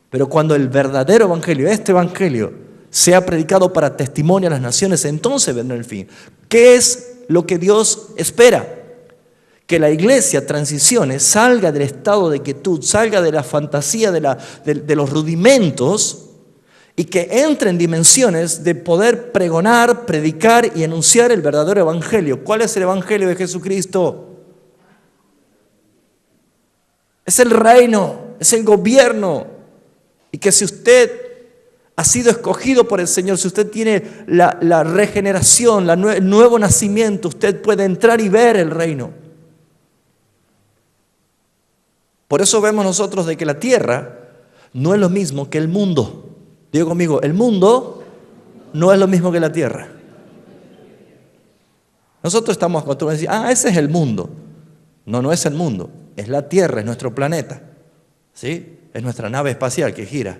Pero cuando el verdadero evangelio, este evangelio, sea predicado para testimonio a las naciones, entonces vendrá el fin. ¿Qué es lo que Dios espera? Que la iglesia transicione, salga del estado de quietud, salga de la fantasía, de los rudimentos, y que entre en dimensiones de poder pregonar, predicar y anunciar el verdadero evangelio. ¿Cuál es el evangelio de Jesucristo? Es el reino, es el gobierno. Y que si usted ha sido escogido por el Señor, si usted tiene la regeneración, el nuevo nacimiento, usted puede entrar y ver el reino. Por eso vemos nosotros de que la tierra no es lo mismo que el mundo. Digo conmigo, el mundo no es lo mismo que la tierra. Nosotros estamos acostumbrados a decir, ese es el mundo. No, no es el mundo, es la tierra, es nuestro planeta. ¿Sí? Es nuestra nave espacial que gira.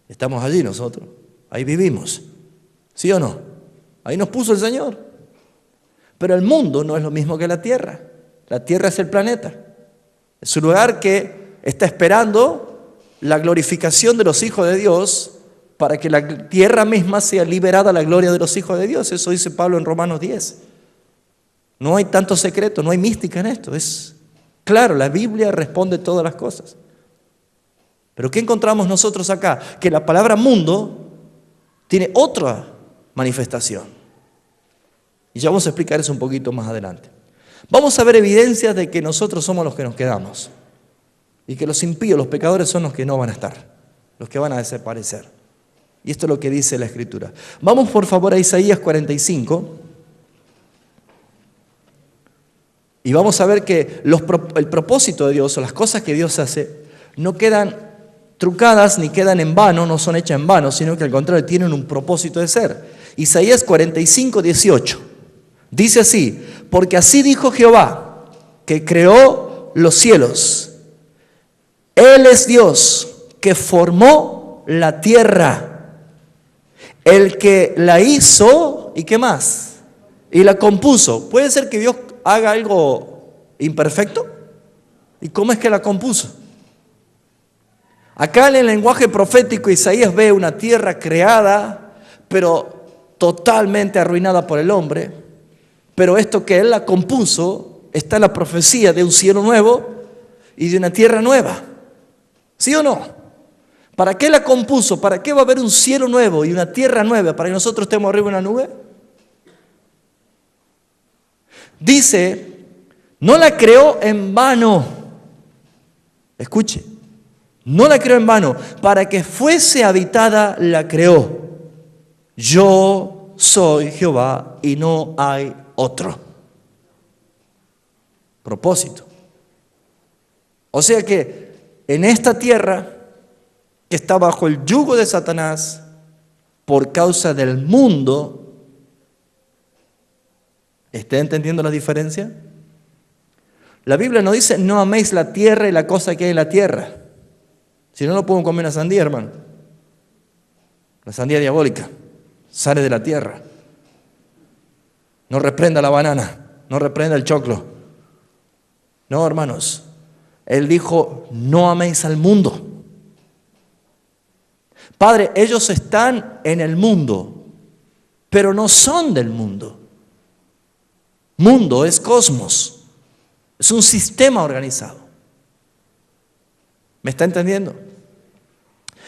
Estamos allí nosotros, ahí vivimos. ¿Sí o no? Ahí nos puso el Señor. Pero el mundo no es lo mismo que la tierra. La tierra es el planeta. Es un lugar que está esperando la glorificación de los hijos de Dios para que la tierra misma sea liberada a la gloria de los hijos de Dios. Eso dice Pablo en Romanos 10. No hay tanto secreto, no hay mística en esto. Es claro, la Biblia responde todas las cosas. Pero ¿qué encontramos nosotros acá? Que la palabra mundo tiene otra manifestación. Y ya vamos a explicar eso un poquito más adelante. Vamos a ver evidencias de que nosotros somos los que nos quedamos. Y que los impíos, los pecadores son los que no van a estar, los que van a desaparecer. Y esto es lo que dice la Escritura. Vamos por favor a Isaías 45. Y vamos a ver que el propósito de Dios o las cosas que Dios hace no quedan trucadas ni quedan en vano, no son hechas en vano, sino que al contrario tienen un propósito de ser. Isaías 45, 18. Dice así, porque así dijo Jehová, que creó los cielos. Él es Dios que formó la tierra, el que la hizo, ¿y qué más? Y la compuso. ¿Puede ser que Dios haga algo imperfecto? ¿Y cómo es que la compuso? Acá en el lenguaje profético Isaías ve una tierra creada, pero totalmente arruinada por el hombre. Pero esto que él la compuso está en la profecía de un cielo nuevo y de una tierra nueva. ¿Sí o no? ¿Para qué la compuso? ¿Para qué va a haber un cielo nuevo y una tierra nueva? ¿Para que nosotros estemos arriba en una nube? Dice, no la creó en vano. Escuche, no la creó en vano. Para que fuese habitada la creó. Yo soy Jehová y no hay otro. Propósito. O sea que en esta tierra que está bajo el yugo de Satanás por causa del mundo, ¿está entendiendo la diferencia? La Biblia no dice no améis la tierra y la cosa que hay en la tierra. Si no, no puedo comer una sandía, hermano. La sandía diabólica sale de la tierra. No reprenda la banana, no reprenda el choclo. No, hermanos. Él dijo, no améis al mundo. Padre, ellos están en el mundo, pero no son del mundo. Mundo es cosmos, es un sistema organizado. ¿Me está entendiendo?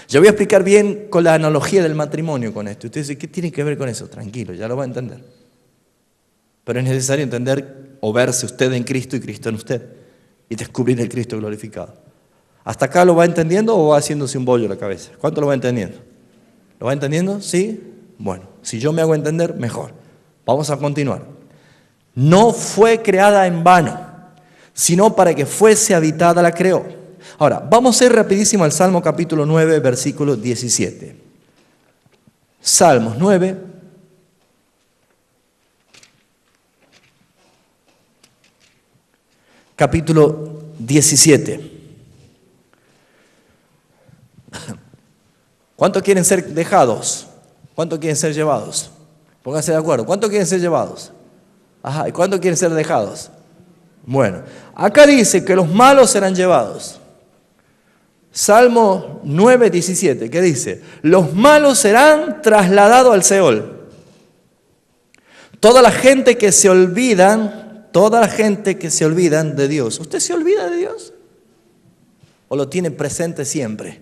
Yo voy a explicar bien con la analogía del matrimonio con esto. Usted dice, ¿qué tiene que ver con eso? Tranquilo, ya lo va a entender. Pero es necesario entender o verse usted en Cristo y Cristo en usted. Y descubrir el Cristo glorificado. ¿Hasta acá lo va entendiendo o va haciéndose un bollo en la cabeza? ¿Cuánto lo va entendiendo? ¿Lo va entendiendo? ¿Sí? Bueno, si yo me hago entender, mejor. Vamos a continuar. No fue creada en vano, sino para que fuese habitada la creó. Ahora, vamos a ir rapidísimo al Salmo capítulo 9, versículo 17. Salmos 9. capítulo 17. ¿Cuántos quieren ser dejados? ¿Cuántos quieren ser llevados? Pónganse de acuerdo. ¿Cuántos quieren ser llevados? Ajá, ¿y cuántos quieren ser dejados? Bueno, acá dice que los malos serán llevados. Salmo 9, 17, ¿qué dice? Los malos serán trasladados al Seol. Toda la gente que se olvidan de Dios. ¿Usted se olvida de Dios? ¿O lo tiene presente siempre?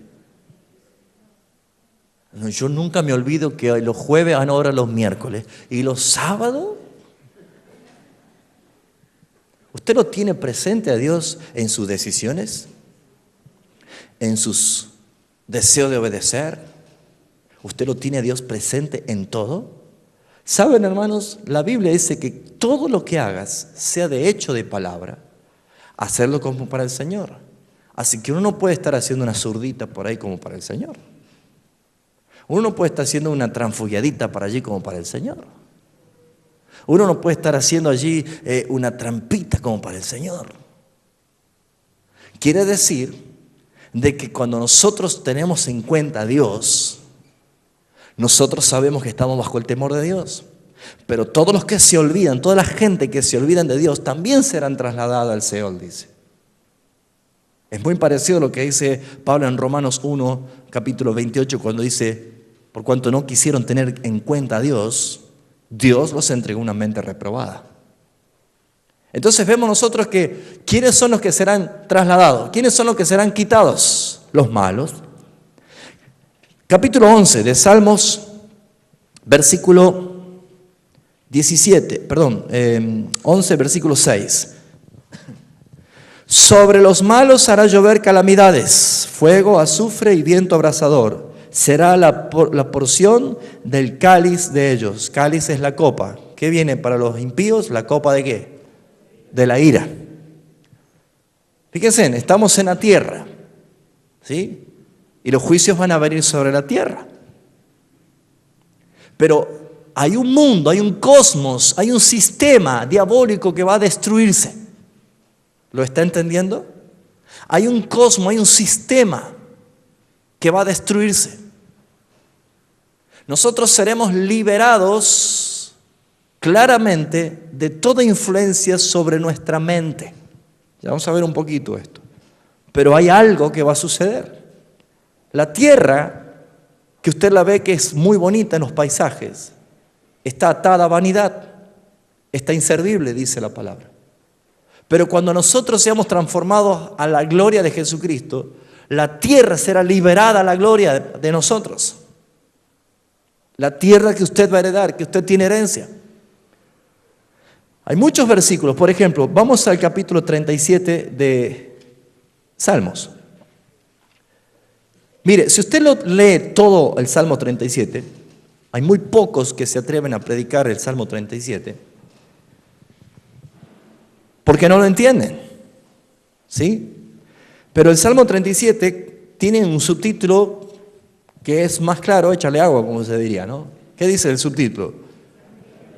No, yo nunca me olvido que los jueves van ahora los miércoles. ¿Y los sábados? ¿Usted lo tiene presente a Dios en sus decisiones? ¿En sus deseos de obedecer? ¿Usted lo tiene a Dios presente en todo? ¿Saben, hermanos? La Biblia dice que todo lo que hagas, sea de hecho o de palabra, hacerlo como para el Señor. Así que uno no puede estar haciendo una zurdita por ahí como para el Señor. Uno no puede estar haciendo una transfugiadita para allí como para el Señor. Uno no puede estar haciendo allí una trampita como para el Señor. Quiere decir de que cuando nosotros tenemos en cuenta a Dios, nosotros sabemos que estamos bajo el temor de Dios. Pero todos los que se olvidan, toda la gente que se olvidan de Dios, también serán trasladados al Seol, dice. Es muy parecido a lo que dice Pablo en Romanos 1, capítulo 28, cuando dice, por cuanto no quisieron tener en cuenta a Dios, Dios los entregó una mente reprobada. Entonces vemos nosotros que ¿quiénes son los que serán trasladados? ¿Quiénes son los que serán quitados? Los malos. Capítulo 11 de Salmos, versículo 11, versículo 6. Sobre los malos hará llover calamidades, fuego, azufre y viento abrasador. Será la porción del cáliz de ellos. Cáliz es la copa. ¿Qué viene para los impíos? ¿La copa de qué? De la ira. Fíjense, estamos en la tierra, ¿sí? Y los juicios van a venir sobre la tierra. Pero hay un mundo, hay un cosmos, hay un sistema diabólico que va a destruirse. ¿Lo está entendiendo? Hay un cosmos, hay un sistema que va a destruirse. Nosotros seremos liberados claramente de toda influencia sobre nuestra mente. Ya vamos a ver un poquito esto. Pero hay algo que va a suceder. La tierra, que usted la ve que es muy bonita en los paisajes, está atada a vanidad, está inservible, dice la palabra. Pero cuando nosotros seamos transformados a la gloria de Jesucristo, la tierra será liberada a la gloria de nosotros. La tierra que usted va a heredar, que usted tiene herencia. Hay muchos versículos, por ejemplo, vamos al capítulo 37 de Salmos. Mire, si usted lee todo el Salmo 37, hay muy pocos que se atreven a predicar el Salmo 37, porque no lo entienden, ¿sí? Pero el Salmo 37 tiene un subtítulo que es más claro, échale agua, como se diría, ¿no? ¿Qué dice el subtítulo?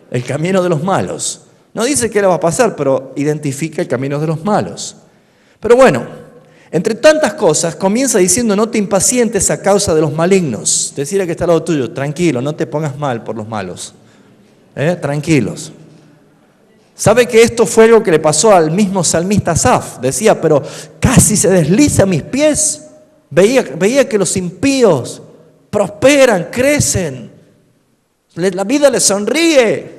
El camino de los malos. No dice qué le va a pasar, pero identifica el camino de los malos. Pero bueno, entre tantas cosas, comienza diciendo, no te impacientes a causa de los malignos. Decirle que está al lado tuyo, tranquilo, no te pongas mal por los malos. Tranquilos. ¿Sabe que esto fue algo que le pasó al mismo salmista Asaf? Decía, pero casi se desliza a mis pies. Veía que los impíos prosperan, crecen. La vida les sonríe.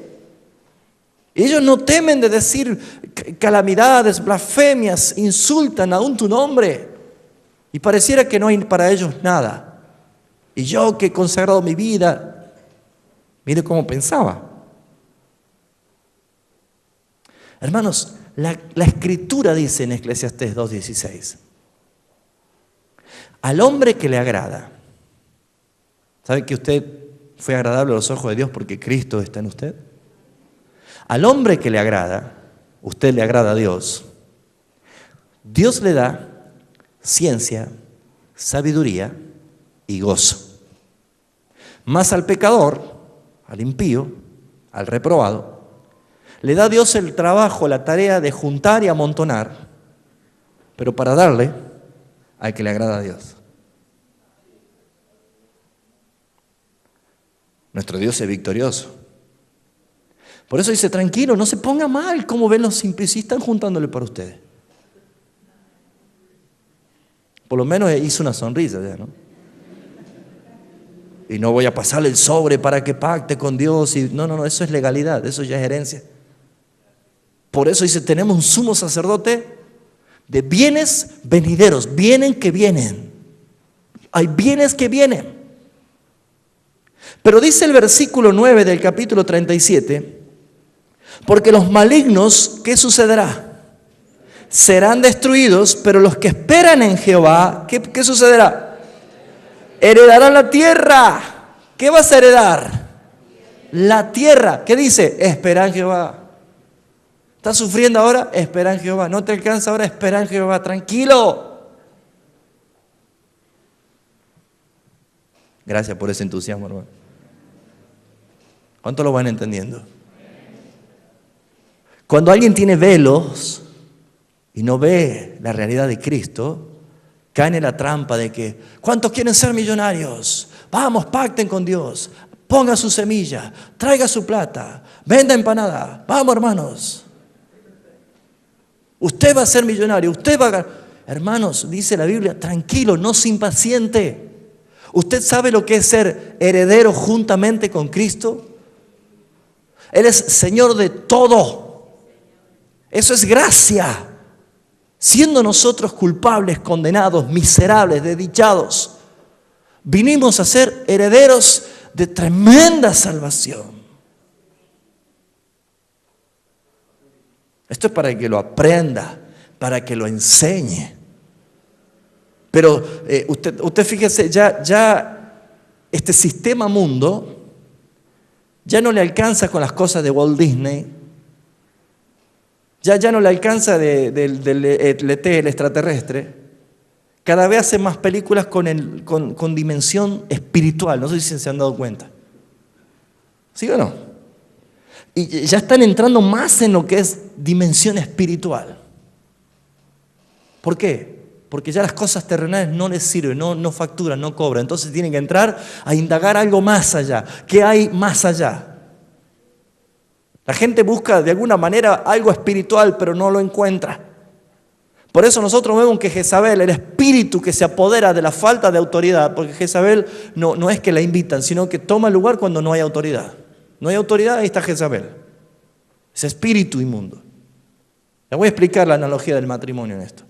Ellos no temen de decir calamidades, blasfemias, insultan aún tu nombre. Y pareciera que no hay para ellos nada. Y yo que he consagrado mi vida, mire cómo pensaba. Hermanos, la Escritura dice en Eclesiastés 2:16, al hombre que le agrada, ¿sabe que usted fue agradable a los ojos de Dios porque Cristo está en usted? Al hombre que le agrada, usted le agrada a Dios, Dios le da ciencia, sabiduría y gozo. Mas al pecador, al impío, al reprobado, le da a Dios el trabajo, la tarea de juntar y amontonar Pero para darle, hay que le agrada a Dios. Nuestro Dios es victorioso. Por eso dice, tranquilo, no se ponga mal. Como ven los simples, sí están juntándole para ustedes. Por lo menos hizo una sonrisa ya, ¿no? Y no voy a pasarle el sobre para que pacte con Dios. No, eso es legalidad, eso ya es herencia. Por eso dice, tenemos un sumo sacerdote de bienes venideros, vienen que vienen. Hay bienes que vienen. Pero dice el versículo 9 del capítulo 37, porque los malignos, ¿qué sucederá? Serán destruidos, pero los que esperan en Jehová, ¿qué sucederá? Heredarán la tierra. ¿Qué vas a heredar? La tierra. ¿Qué dice? Espera en Jehová. ¿Estás sufriendo ahora? Espera en Jehová. ¿No te alcanza ahora? Espera en Jehová. Tranquilo. Gracias por ese entusiasmo, hermano. ¿Cuánto lo van entendiendo? Cuando alguien tiene velos y no ve la realidad de Cristo, caen en la trampa de que, ¿cuántos quieren ser millonarios? Vamos, pacten con Dios, ponga su semilla, traiga su plata, venda empanada, vamos hermanos. Usted va a ser millonario, usted va a ganar. Hermanos, dice la Biblia, tranquilo, no se impaciente. ¿Usted sabe lo que es ser heredero juntamente con Cristo? Él es Señor de todo. Eso es gracia. Siendo nosotros culpables, condenados, miserables, desdichados, vinimos a ser herederos de tremenda salvación. Esto es para que lo aprenda, para que lo enseñe. Pero usted fíjese, ya este sistema mundo ya no le alcanza con las cosas de Walt Disney. Ya no le alcanza del ET, el extraterrestre. Cada vez hace más películas con dimensión espiritual. No sé si se han dado cuenta. ¿Sí o no? Y ya están entrando más en lo que es dimensión espiritual. ¿Por qué? Porque ya las cosas terrenales no les sirven, no facturan, no cobran. Entonces tienen que entrar a indagar algo más allá. ¿Qué hay más allá? La gente busca de alguna manera algo espiritual, pero no lo encuentra. Por eso nosotros vemos que Jezabel, el espíritu que se apodera de la falta de autoridad, porque Jezabel no es que la invitan, sino que toma lugar cuando no hay autoridad. No hay autoridad, ahí está Jezabel. Ese espíritu inmundo. Les voy a explicar la analogía del matrimonio en esto.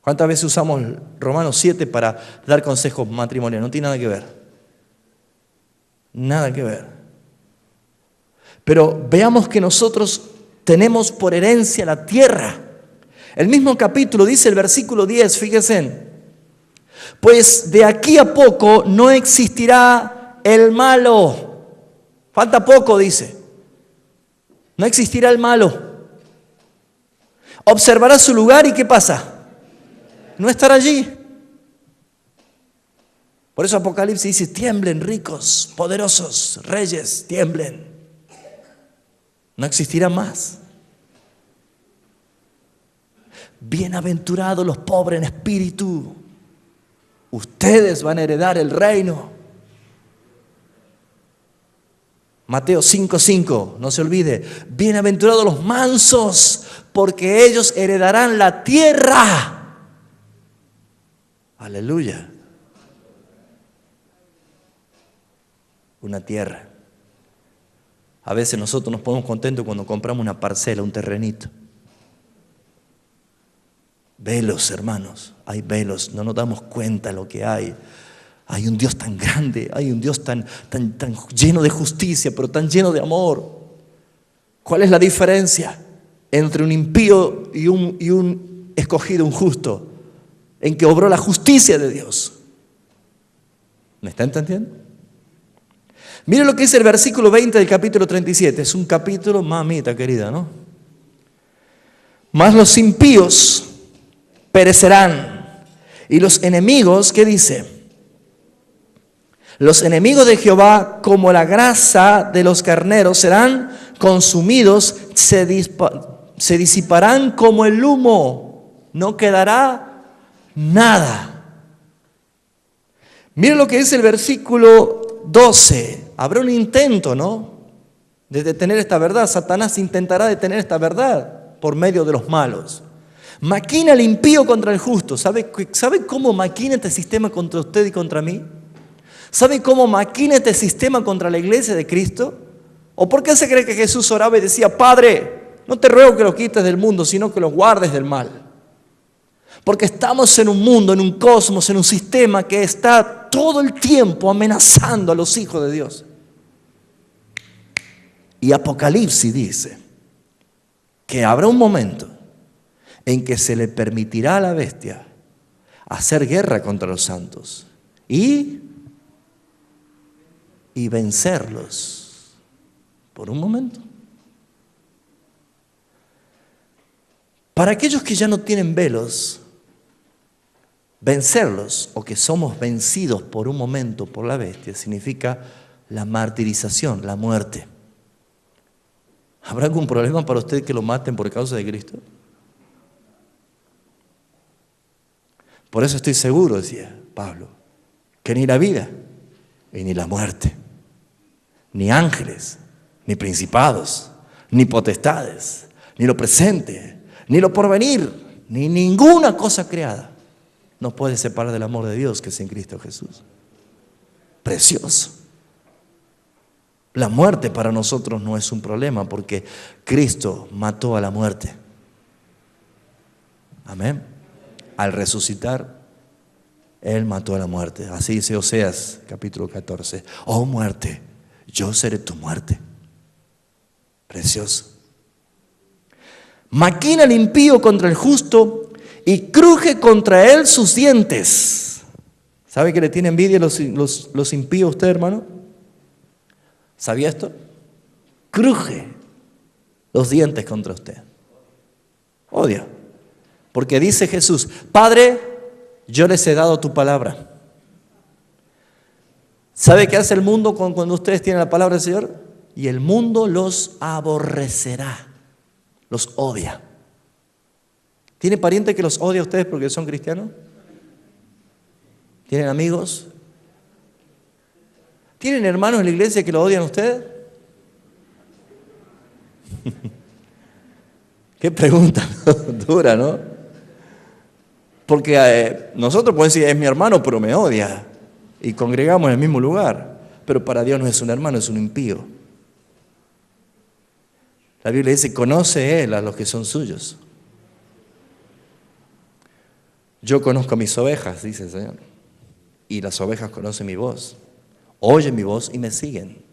¿Cuántas veces usamos Romanos 7 para dar consejos matrimoniales? No tiene nada que ver. Nada que ver. Pero veamos que nosotros tenemos por herencia la tierra. El mismo capítulo dice el versículo 10, fíjense. Pues de aquí a poco no existirá el malo. Falta poco, dice. No existirá el malo. Observará su lugar y ¿qué pasa? No estará allí. Por eso Apocalipsis dice, tiemblen ricos, poderosos, reyes, tiemblen. No existirá más. Bienaventurados los pobres en espíritu. Ustedes van a heredar el reino. Mateo 5:5, no se olvide. Bienaventurados los mansos, porque ellos heredarán la tierra. Aleluya. Una tierra. A veces nosotros nos ponemos contentos cuando compramos una parcela, un terrenito. Velos, hermanos, hay velos, no nos damos cuenta de lo que hay. Hay un Dios tan grande, hay un Dios tan lleno de justicia, pero tan lleno de amor. ¿Cuál es la diferencia entre un impío y un escogido, un justo? En que obró la justicia de Dios. ¿Me está entendiendo? Mire lo que dice el versículo 20 del capítulo 37. Es un capítulo, mamita querida, ¿no? Mas los impíos perecerán. Y los enemigos, ¿qué dice? Los enemigos de Jehová, como la grasa de los carneros, serán consumidos, se disiparán como el humo. no quedará nada. Miren lo que dice el versículo 12. Habrá un intento, ¿no?, de detener esta verdad. Satanás intentará detener esta verdad por medio de los malos. Maquina el impío contra el justo. ¿Sabe cómo maquina este sistema contra usted y contra mí? ¿Sabe cómo maquina este sistema contra la iglesia de Cristo? ¿O por qué se cree que Jesús oraba y decía: Padre, no te ruego que los quites del mundo, sino que los guardes del mal? Porque estamos en un mundo, en un cosmos, en un sistema que está todo el tiempo amenazando a los hijos de Dios. Y Apocalipsis dice que habrá un momento en que se le permitirá a la bestia hacer guerra contra los santos y vencerlos por un momento. Para aquellos que ya no tienen velos, vencerlos o que somos vencidos por un momento por la bestia significa la martirización, la muerte. ¿Habrá algún problema para usted que lo maten por causa de Cristo? Por eso estoy seguro, decía Pablo, que ni la vida y ni la muerte, ni ángeles, ni principados, ni potestades, ni lo presente, ni lo porvenir, ni ninguna cosa creada nos puede separar del amor de Dios que es en Cristo Jesús. Precioso. La muerte para nosotros no es un problema porque Cristo mató a la muerte. Amén. Al resucitar, Él mató a la muerte. Así dice Oseas capítulo 14. Oh muerte, yo seré tu muerte. Precioso. Maquina el impío contra el justo y cruje contra él sus dientes. ¿Sabe que le tiene envidia los impíos a usted, hermano? ¿Sabía esto? Cruje los dientes contra usted. Odia. Porque dice Jesús: Padre, yo les he dado tu palabra. ¿Sabe qué hace el mundo cuando ustedes tienen la palabra del Señor? Y el mundo los aborrecerá, los odia. ¿Tiene pariente que los odia a ustedes porque son cristianos? ¿Tienen amigos? ¿Tienen hermanos en la iglesia que lo odian a ustedes? Qué pregunta dura, ¿no? Porque nosotros podemos decir: es mi hermano, pero me odia. Y congregamos en el mismo lugar. Pero para Dios no es un hermano, es un impío. La Biblia dice: conoce Él a los que son suyos. Yo conozco a mis ovejas, dice el Señor. Y las ovejas conocen mi voz. Oyen mi voz y me siguen.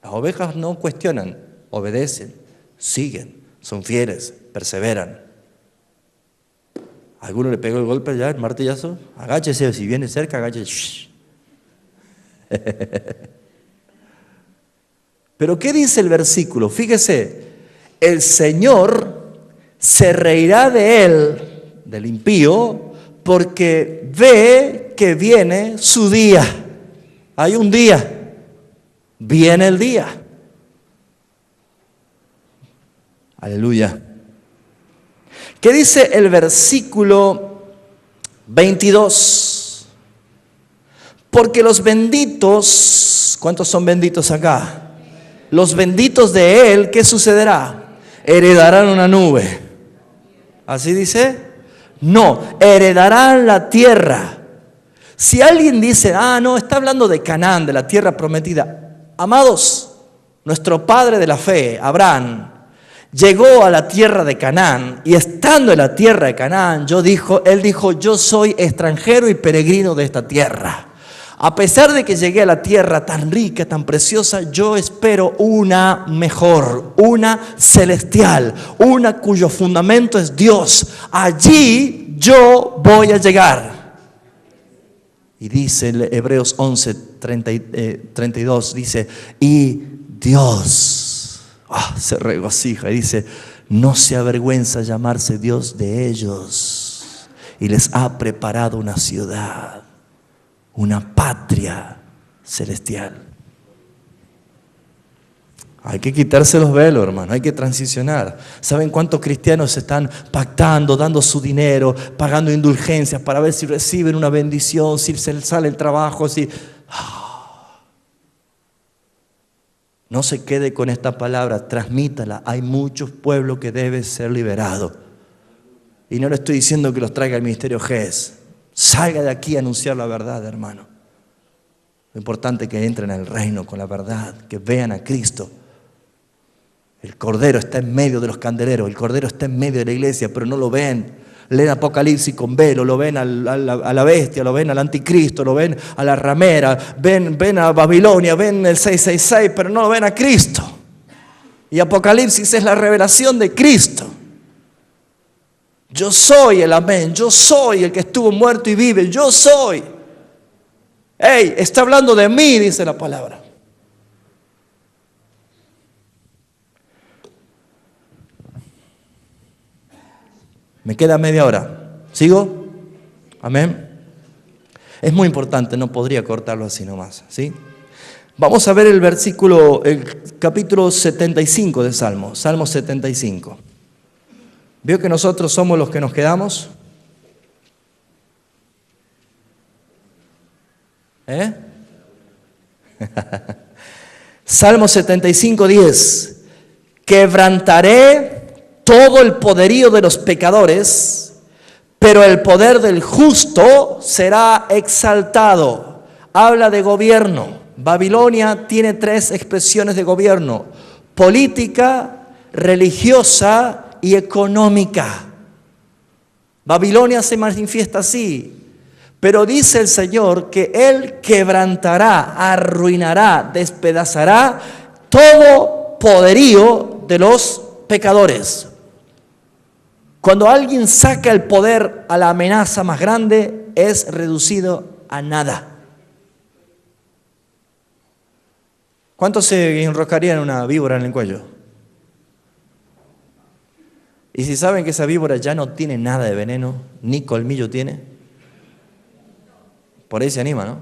Las ovejas no cuestionan, obedecen, siguen, son fieles, perseveran. ¿A alguno le pegó el golpe ya, el martillazo? Agáchese, si viene cerca, agáchese. Pero ¿qué dice el versículo? Fíjese, el Señor se reirá de él, del impío, porque ve que viene su día. Hay un día, viene el día. Aleluya. ¿Qué dice el versículo 22? Porque los benditos, ¿cuántos son benditos acá? Los benditos de Él, ¿qué sucederá? Heredarán una nube. ¿Así dice? No, heredarán la tierra. Si alguien dice: no, está hablando de Canaán, de la tierra prometida. Amados, nuestro padre de la fe, Abraham, llegó a la tierra de Canaán y estando en la tierra de Canaán, él dijo: yo soy extranjero y peregrino de esta tierra. A pesar de que llegué a la tierra tan rica, tan preciosa, yo espero una mejor, una celestial, una cuyo fundamento es Dios. Allí yo voy a llegar. Y dice en Hebreos 11, 32, dice: y Dios se regocija y dice: no se avergüenza llamarse Dios de ellos, y les ha preparado una ciudad, una patria celestial. Hay que quitarse los velos, hermano, hay que transicionar. ¿Saben cuántos cristianos están pactando, dando su dinero, pagando indulgencias para ver si reciben una bendición, si se les sale el trabajo, si... No se quede con esta palabra, transmítala. Hay muchos pueblos que deben ser liberados. Y no le estoy diciendo que los traiga el ministerio GES. Salga de aquí a anunciar la verdad, hermano. Lo importante es que entren al reino con la verdad, que vean a Cristo. El Cordero está en medio de los candeleros, el Cordero está en medio de la iglesia, pero no lo ven. Leen Apocalipsis con velo, lo ven a la bestia, lo ven al anticristo, lo ven a la ramera, ven a Babilonia, ven el 666, pero no lo ven a Cristo. Y Apocalipsis es la revelación de Cristo. Yo soy el amén, yo soy el que estuvo muerto y vive, yo soy. Hey, está hablando de mí, dice la palabra. Me queda media hora. ¿Sigo? Amén. Es muy importante, no podría cortarlo así nomás, ¿sí? Vamos a ver el capítulo 75 de Salmo, Salmo 75. ¿Vio que nosotros somos los que nos quedamos? Salmo 75, 10. Quebrantaré todo el poderío de los pecadores, pero el poder del justo será exaltado. Habla de gobierno. Babilonia tiene 3 expresiones de gobierno: política, religiosa y económica. Babilonia se manifiesta así, pero dice el Señor que Él quebrantará, arruinará, despedazará todo poderío de los pecadores. Cuando alguien saca el poder a la amenaza más grande, es reducido a nada. ¿Cuántos se enroscarían una víbora en el cuello? Y si saben que esa víbora ya no tiene nada de veneno, ni colmillo tiene, por ahí se anima, ¿no?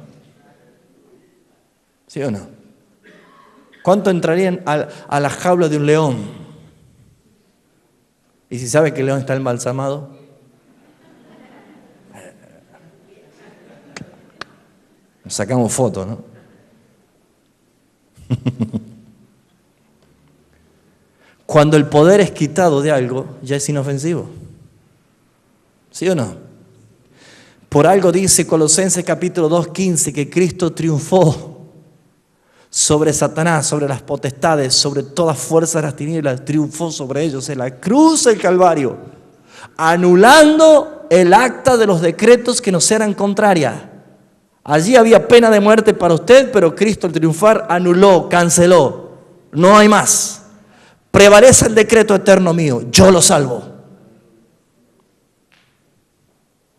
¿Sí o no? ¿Cuánto entrarían a la jaula de un león? ¿Y si sabe que el león está embalsamado? Nos sacamos fotos, ¿no? Cuando el poder es quitado de algo, ya es inofensivo. ¿Sí o no? Por algo dice Colosenses capítulo 2:15 que Cristo triunfó sobre Satanás, sobre las potestades, sobre todas fuerzas de las tinieblas, triunfó sobre ellos en la cruz del Calvario, anulando el acta de los decretos que nos eran contrarias. Allí había pena de muerte para usted, pero Cristo al triunfar anuló, canceló. No hay más. Prevalece el decreto eterno mío, yo lo salvo.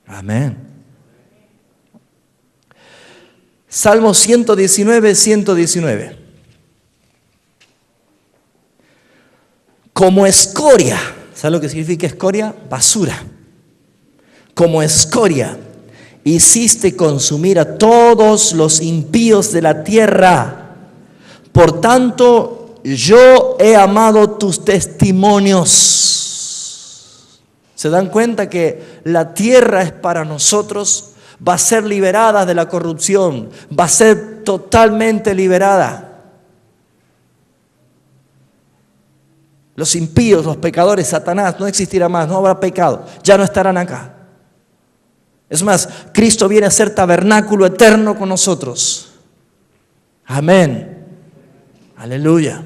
Amén. Salmo 119, 119. Como escoria, ¿sabe lo que significa escoria? Basura. Como escoria, hiciste consumir a todos los impíos de la tierra. Por tanto, yo he amado tus testimonios. ¿Se dan cuenta que la tierra es para nosotros? Va a ser liberada de la corrupción, va a ser totalmente liberada. Los impíos, los pecadores, Satanás, no existirá más, no habrá pecado, ya no estarán acá. Es más, Cristo viene a ser tabernáculo eterno con nosotros. Amén. Aleluya.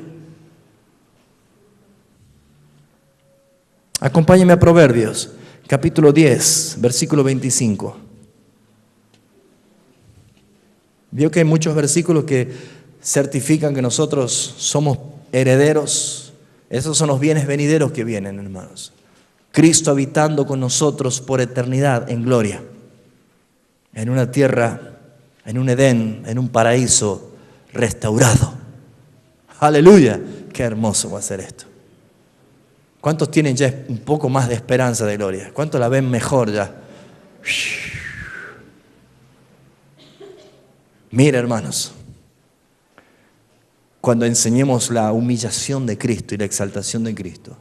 Acompáñeme a Proverbios, capítulo 10, versículo 25. Vio que hay muchos versículos que certifican que nosotros somos herederos. Esos son los bienes venideros que vienen, hermanos. Cristo habitando con nosotros por eternidad en gloria. En una tierra, en un Edén, en un paraíso restaurado. Aleluya. Qué hermoso va a ser esto. ¿Cuántos tienen ya un poco más de esperanza de gloria? ¿Cuántos la ven mejor ya? Mira, hermanos, cuando enseñemos la humillación de Cristo y la exaltación de Cristo,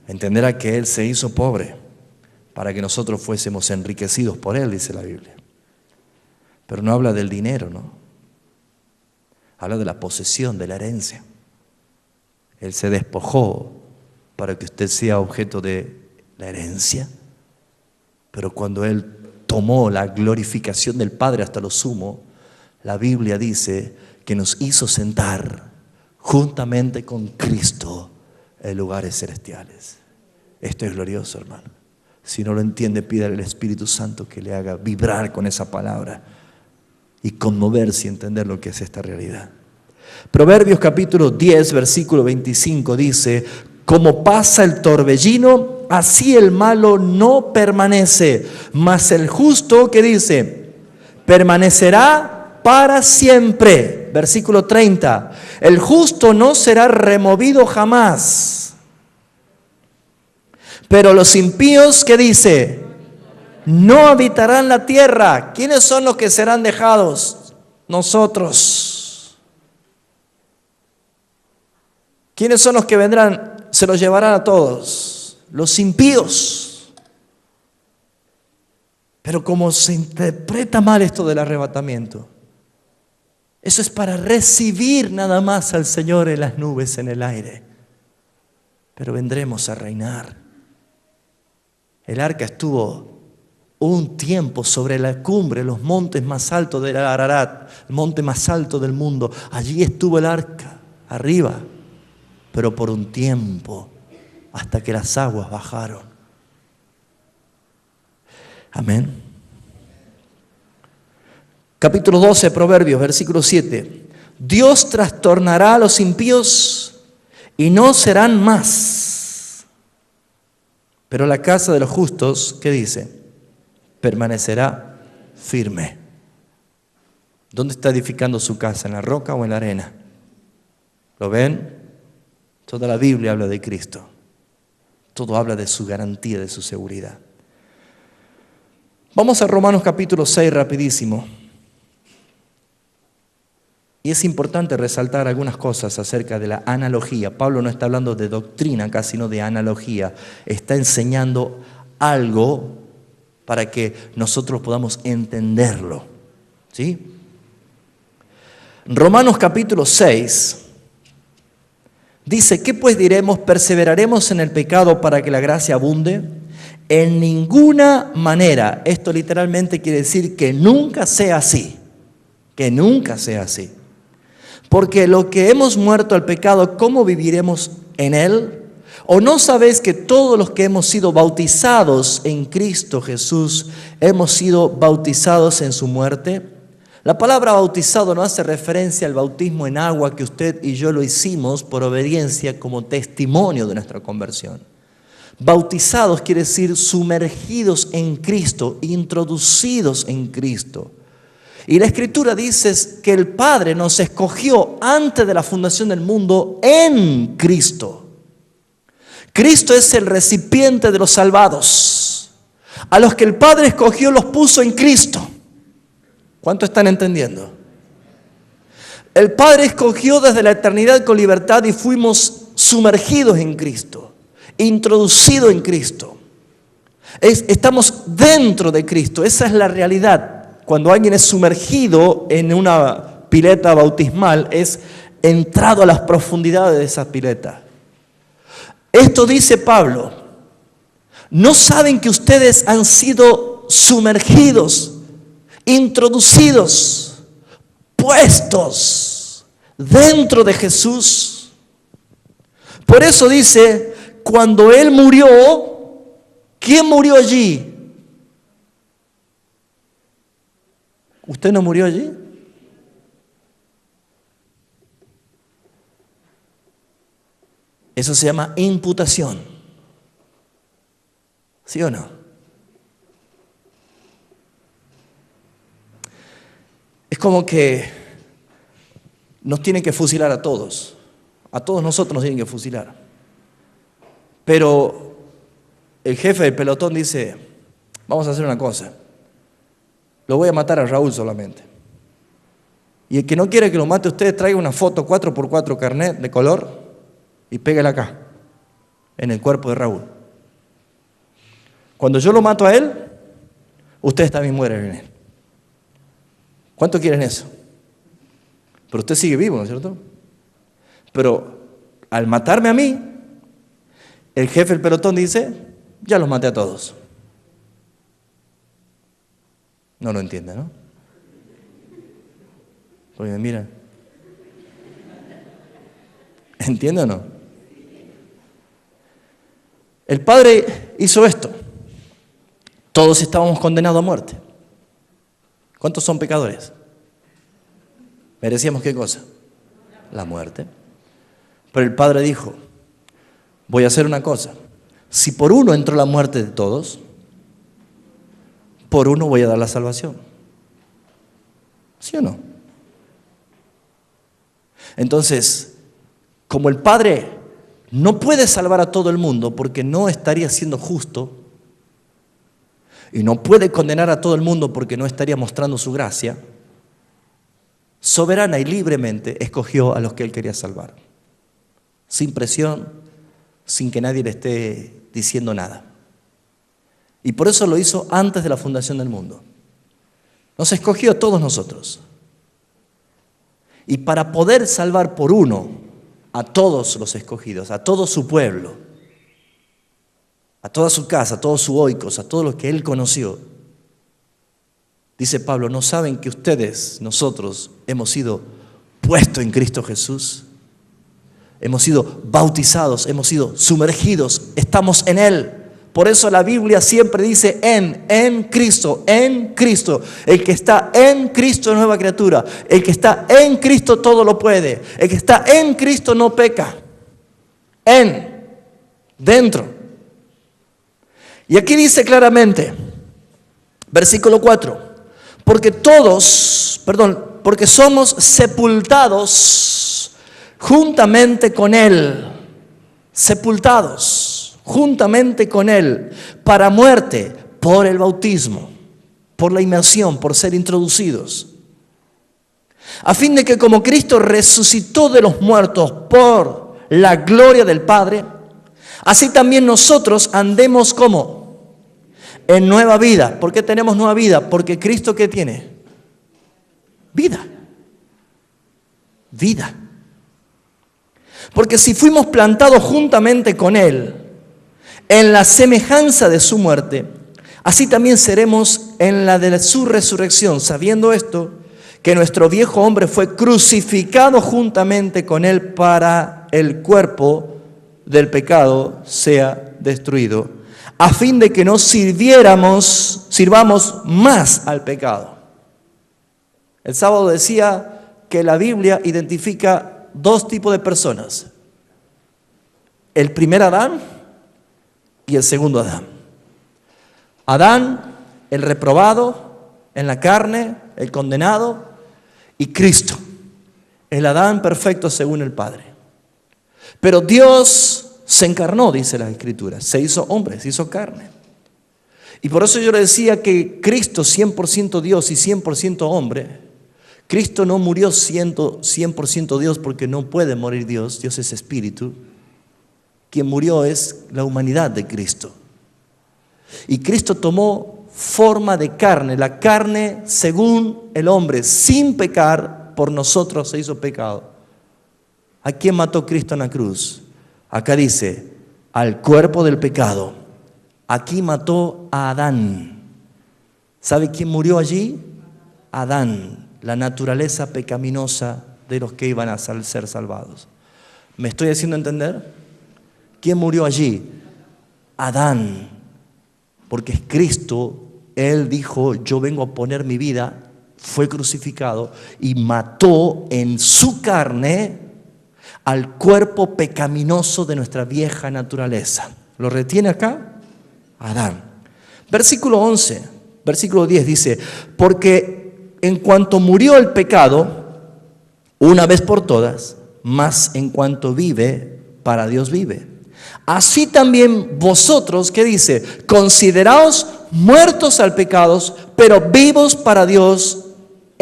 entenderá que Él se hizo pobre para que nosotros fuésemos enriquecidos por Él, dice la Biblia. Pero no habla del dinero, ¿no? Habla de la posesión, de la herencia. Él se despojó para que usted sea objeto de la herencia. Pero cuando Él tomó la glorificación del Padre hasta lo sumo, la Biblia dice que nos hizo sentar juntamente con Cristo en lugares celestiales. Esto es glorioso, hermano. Si no lo entiende, pídale al Espíritu Santo que le haga vibrar con esa palabra y conmoverse y entender lo que es esta realidad. Proverbios capítulo 10, versículo 25 dice: como pasa el torbellino, así el malo no permanece, mas el justo, ¿qué dice? Permanecerá para siempre. Versículo 30, el justo no será removido jamás. Pero los impíos, ¿qué dice? No habitarán la tierra. ¿Quiénes son los que serán dejados? Nosotros. ¿Quiénes son los que vendrán? Se los llevarán a todos. Los impíos. Pero como se interpreta mal esto del arrebatamiento, eso es para recibir nada más al Señor en las nubes, en el aire. Pero vendremos a reinar. El arca estuvo un tiempo sobre la cumbre, los montes más altos del Ararat, el monte más alto del mundo. Allí estuvo el arca, arriba, pero por un tiempo, hasta que las aguas bajaron. Amén. Capítulo 12, Proverbios, versículo 7. Dios trastornará a los impíos y no serán más. Pero la casa de los justos, ¿qué dice? Permanecerá firme. ¿Dónde está edificando su casa? ¿En la roca o en la arena? ¿Lo ven? Toda la Biblia habla de Cristo. Todo habla de su garantía, de su seguridad. Vamos a Romanos capítulo 6 rapidísimo. Y es importante resaltar algunas cosas acerca de la analogía. Pablo no está hablando de doctrina acá, sino de analogía. Está enseñando algo para que nosotros podamos entenderlo. ¿Sí? Romanos capítulo 6 dice: ¿qué pues diremos? ¿Perseveraremos en el pecado para que la gracia abunde? En ninguna manera. Esto literalmente quiere decir que nunca sea así. Que nunca sea así. Porque lo que hemos muerto al pecado, ¿cómo viviremos en él? ¿O no sabéis que todos los que hemos sido bautizados en Cristo Jesús, hemos sido bautizados en su muerte? La palabra bautizado no hace referencia al bautismo en agua que usted y yo lo hicimos por obediencia como testimonio de nuestra conversión. Bautizados quiere decir sumergidos en Cristo, introducidos en Cristo. Y la Escritura dice que el Padre nos escogió antes de la fundación del mundo en Cristo. Cristo es el recipiente de los salvados. A los que el Padre escogió los puso en Cristo. ¿Cuánto están entendiendo? El Padre escogió desde la eternidad con libertad y fuimos sumergidos en Cristo, introducidos en Cristo. Estamos dentro de Cristo, esa es la realidad. Cuando alguien es sumergido en una pileta bautismal, es entrado a las profundidades de esa pileta. Esto dice Pablo: ¿no saben que ustedes han sido sumergidos, introducidos, puestos dentro de Jesús? Por eso dice, cuando Él murió, ¿quién murió allí? ¿Usted no murió allí? Eso se llama imputación. ¿Sí o no? Es como que nos tienen que fusilar a todos. A todos nosotros nos tienen que fusilar. Pero el jefe del pelotón dice: vamos a hacer una cosa. Lo voy a matar a Raúl solamente. Y el que no quiere que lo mate a usted, traiga una foto 4x4 carnet de color y pégala acá, en el cuerpo de Raúl. Cuando yo lo mato a él, ustedes también mueren en él. ¿Cuánto quieren eso? Pero usted sigue vivo, ¿no es cierto? Pero al matarme a mí, el jefe del pelotón dice, ya los maté a todos. No lo entiende, ¿no? Porque me miran. ¿Entiende o no? El Padre hizo esto. Todos estábamos condenados a muerte. ¿Cuántos son pecadores? ¿Merecíamos qué cosa? La muerte. Pero el Padre dijo, voy a hacer una cosa. Si por uno entró la muerte de todos, por uno voy a dar la salvación. ¿Sí o no? Entonces, como el Padre no puede salvar a todo el mundo porque no estaría siendo justo, y no puede condenar a todo el mundo porque no estaría mostrando su gracia, soberana y libremente escogió a los que Él quería salvar. Sin presión, sin que nadie le esté diciendo nada. Y por eso lo hizo antes de la fundación del mundo. Nos escogió a todos nosotros. Y para poder salvar por uno a todos los escogidos, a todo su pueblo, a toda su casa, a todos sus oikos, a todos los que Él conoció, dice Pablo, ¿no saben que ustedes, nosotros, hemos sido puestos en Cristo Jesús? Hemos sido bautizados, hemos sido sumergidos, estamos en Él. Por eso la Biblia siempre dice en Cristo, en Cristo. El que está en Cristo es nueva criatura. El que está en Cristo todo lo puede. El que está en Cristo no peca. Dentro. Y aquí dice claramente, versículo 4, porque somos sepultados juntamente con Él, sepultados juntamente con Él para muerte por el bautismo, por la inmersión, por ser introducidos, a fin de que como Cristo resucitó de los muertos por la gloria del Padre, así también nosotros andemos como en nueva vida. ¿Por qué tenemos nueva vida? Porque Cristo, ¿qué tiene? Vida. Vida. Porque si fuimos plantados juntamente con Él en la semejanza de su muerte, así también seremos en la de su resurrección, sabiendo esto, que nuestro viejo hombre fue crucificado juntamente con Él para el cuerpo del pecado sea destruido, a fin de que no sirvamos más al pecado. El sábado decía que la Biblia identifica dos tipos de personas: el primer Adán y el segundo Adán. Adán, el reprobado en la carne, el condenado, y Cristo, el Adán perfecto según el Padre. Pero Dios se encarnó, dice la Escritura, se hizo hombre, se hizo carne. Y por eso yo le decía que Cristo, 100% Dios y 100% hombre, Cristo no murió siendo 100% Dios porque no puede morir Dios, Dios es espíritu. Quien murió es la humanidad de Cristo. Y Cristo tomó forma de carne, la carne según el hombre, sin pecar, por nosotros se hizo pecado. ¿A quién mató Cristo en la cruz? Acá dice, al cuerpo del pecado. Aquí mató a Adán. ¿Sabe quién murió allí? Adán, la naturaleza pecaminosa de los que iban a ser salvados. ¿Me estoy haciendo entender? ¿Quién murió allí? Adán. Porque es Cristo, Él dijo, yo vengo a poner mi vida, fue crucificado y mató en su carne al cuerpo pecaminoso de nuestra vieja naturaleza. ¿Lo retiene acá? Adán. Versículo 11, versículo 10 dice, porque en cuanto murió el pecado, una vez por todas, mas en cuanto vive, para Dios vive. Así también vosotros, ¿qué dice? Consideraos muertos al pecado, pero vivos para Dios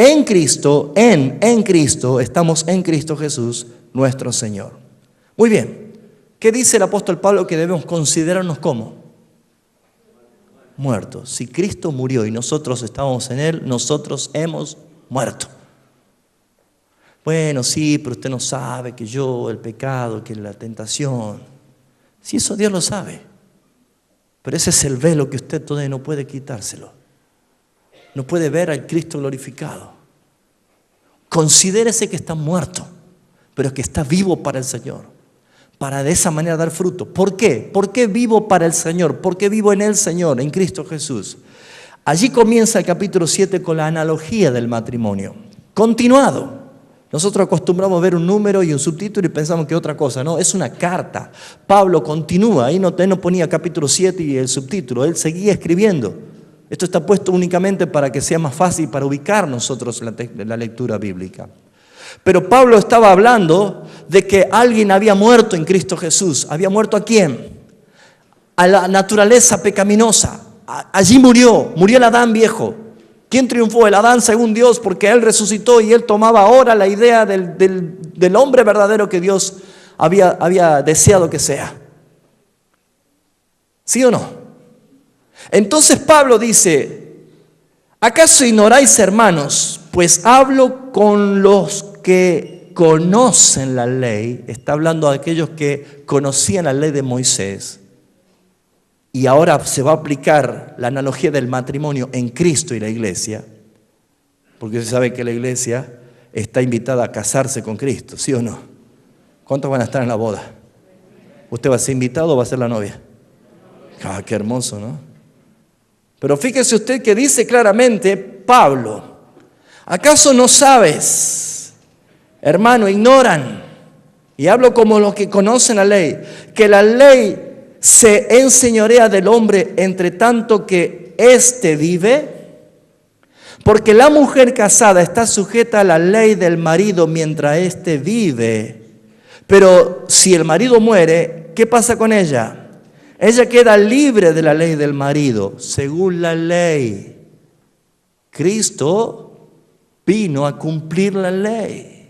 en Cristo, en Cristo, estamos en Cristo Jesús, nuestro Señor. Muy bien, ¿qué dice el apóstol Pablo? Que debemos considerarnos como muertos. Si Cristo murió y nosotros estábamos en Él, nosotros hemos muerto. Bueno, sí, pero usted no sabe que yo, el pecado, que la tentación. Sí, eso Dios lo sabe. Pero ese es el velo que usted todavía no puede quitárselo. No puede ver al Cristo glorificado. Considérese que está muerto, pero que está vivo para el Señor. Para de esa manera dar fruto. ¿Por qué? ¿Por qué vivo para el Señor? ¿Por qué vivo en el Señor, en Cristo Jesús? Allí comienza el capítulo 7 con la analogía del matrimonio. Continuado. Nosotros acostumbramos a ver un número y un subtítulo y pensamos que es otra cosa. No, es una carta. Pablo continúa. Ahí él no ponía capítulo 7 y el subtítulo. Él seguía escribiendo. Esto está puesto únicamente para que sea más fácil para ubicar nosotros la lectura bíblica. Pero Pablo estaba hablando de que alguien había muerto en Cristo Jesús. ¿Había muerto a quién? A la naturaleza pecaminosa. Allí murió el Adán viejo. ¿Quién triunfó? El Adán según Dios, porque él resucitó y él tomaba ahora la idea del hombre verdadero que Dios había deseado que sea. ¿Sí o no? Entonces Pablo dice, ¿acaso ignoráis, hermanos? Pues hablo con los que conocen la ley. Está hablando de aquellos que conocían la ley de Moisés. Y ahora se va a aplicar la analogía del matrimonio en Cristo y la iglesia, porque se sabe que la iglesia está invitada a casarse con Cristo, ¿sí o no? ¿Cuántos van a estar en la boda? ¿Usted va a ser invitado o va a ser la novia? Ah, qué hermoso, ¿no? Pero fíjese usted que dice claramente Pablo, ¿acaso no sabes, hermano, ignoran? Y hablo como los que conocen la ley, que la ley se enseñorea del hombre entre tanto que éste vive, porque la mujer casada está sujeta a la ley del marido mientras éste vive. Pero si el marido muere, ¿qué pasa con ella? Ella queda libre de la ley del marido, según la ley. Cristo vino a cumplir la ley.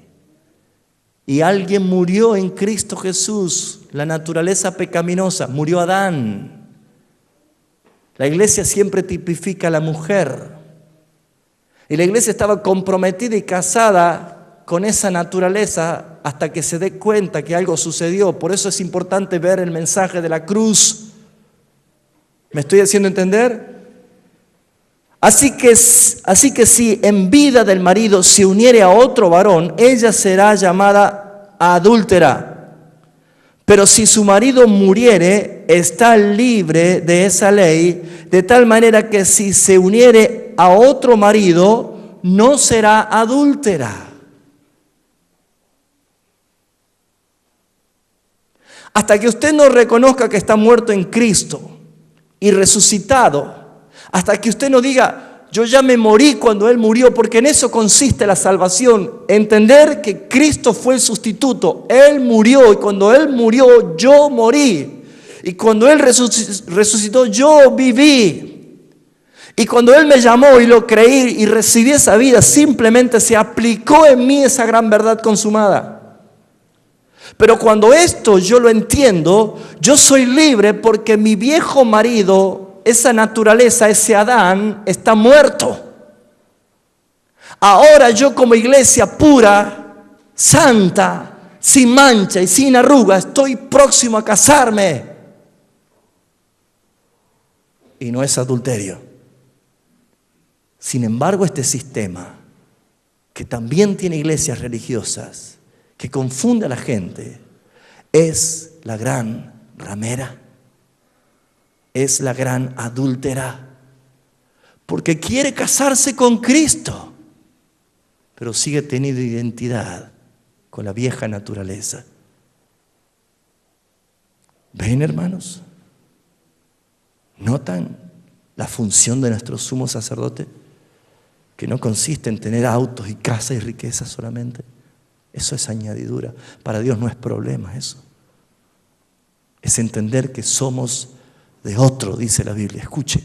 Y alguien murió en Cristo Jesús. La naturaleza pecaminosa, murió Adán. La iglesia siempre tipifica a la mujer. Y la iglesia estaba comprometida y casada con esa naturaleza hasta que se dé cuenta que algo sucedió. Por eso es importante ver el mensaje de la cruz. ¿Me estoy haciendo entender? Así que si en vida del marido se uniere a otro varón, ella será llamada adúltera. Pero si su marido muriere, está libre de esa ley, de tal manera que si se uniere a otro marido, no será adúltera. Hasta que usted no reconozca que está muerto en Cristo y resucitado, hasta que usted no diga, yo ya me morí cuando Él murió, porque en eso consiste la salvación. Entender que Cristo fue el sustituto. Él murió y cuando Él murió, yo morí. Y cuando Él resucitó, yo viví. Y cuando Él me llamó y lo creí y recibí esa vida, simplemente se aplicó en mí esa gran verdad consumada. Pero cuando esto yo lo entiendo, yo soy libre porque mi viejo marido, esa naturaleza, ese Adán, está muerto. Ahora yo como iglesia pura, santa, sin mancha y sin arruga, estoy próximo a casarme. Y no es adulterio. Sin embargo, este sistema, que también tiene iglesias religiosas, que confunde a la gente, es la gran ramera. Es la gran adúltera, porque quiere casarse con Cristo, pero sigue teniendo identidad con la vieja naturaleza. ¿Ven, hermanos? ¿Notan la función de nuestro sumo sacerdote? Que no consiste en tener autos y casas y riquezas solamente. Eso es añadidura. Para Dios no es problema eso. Es entender que somos de otro, dice la Biblia. Escuche.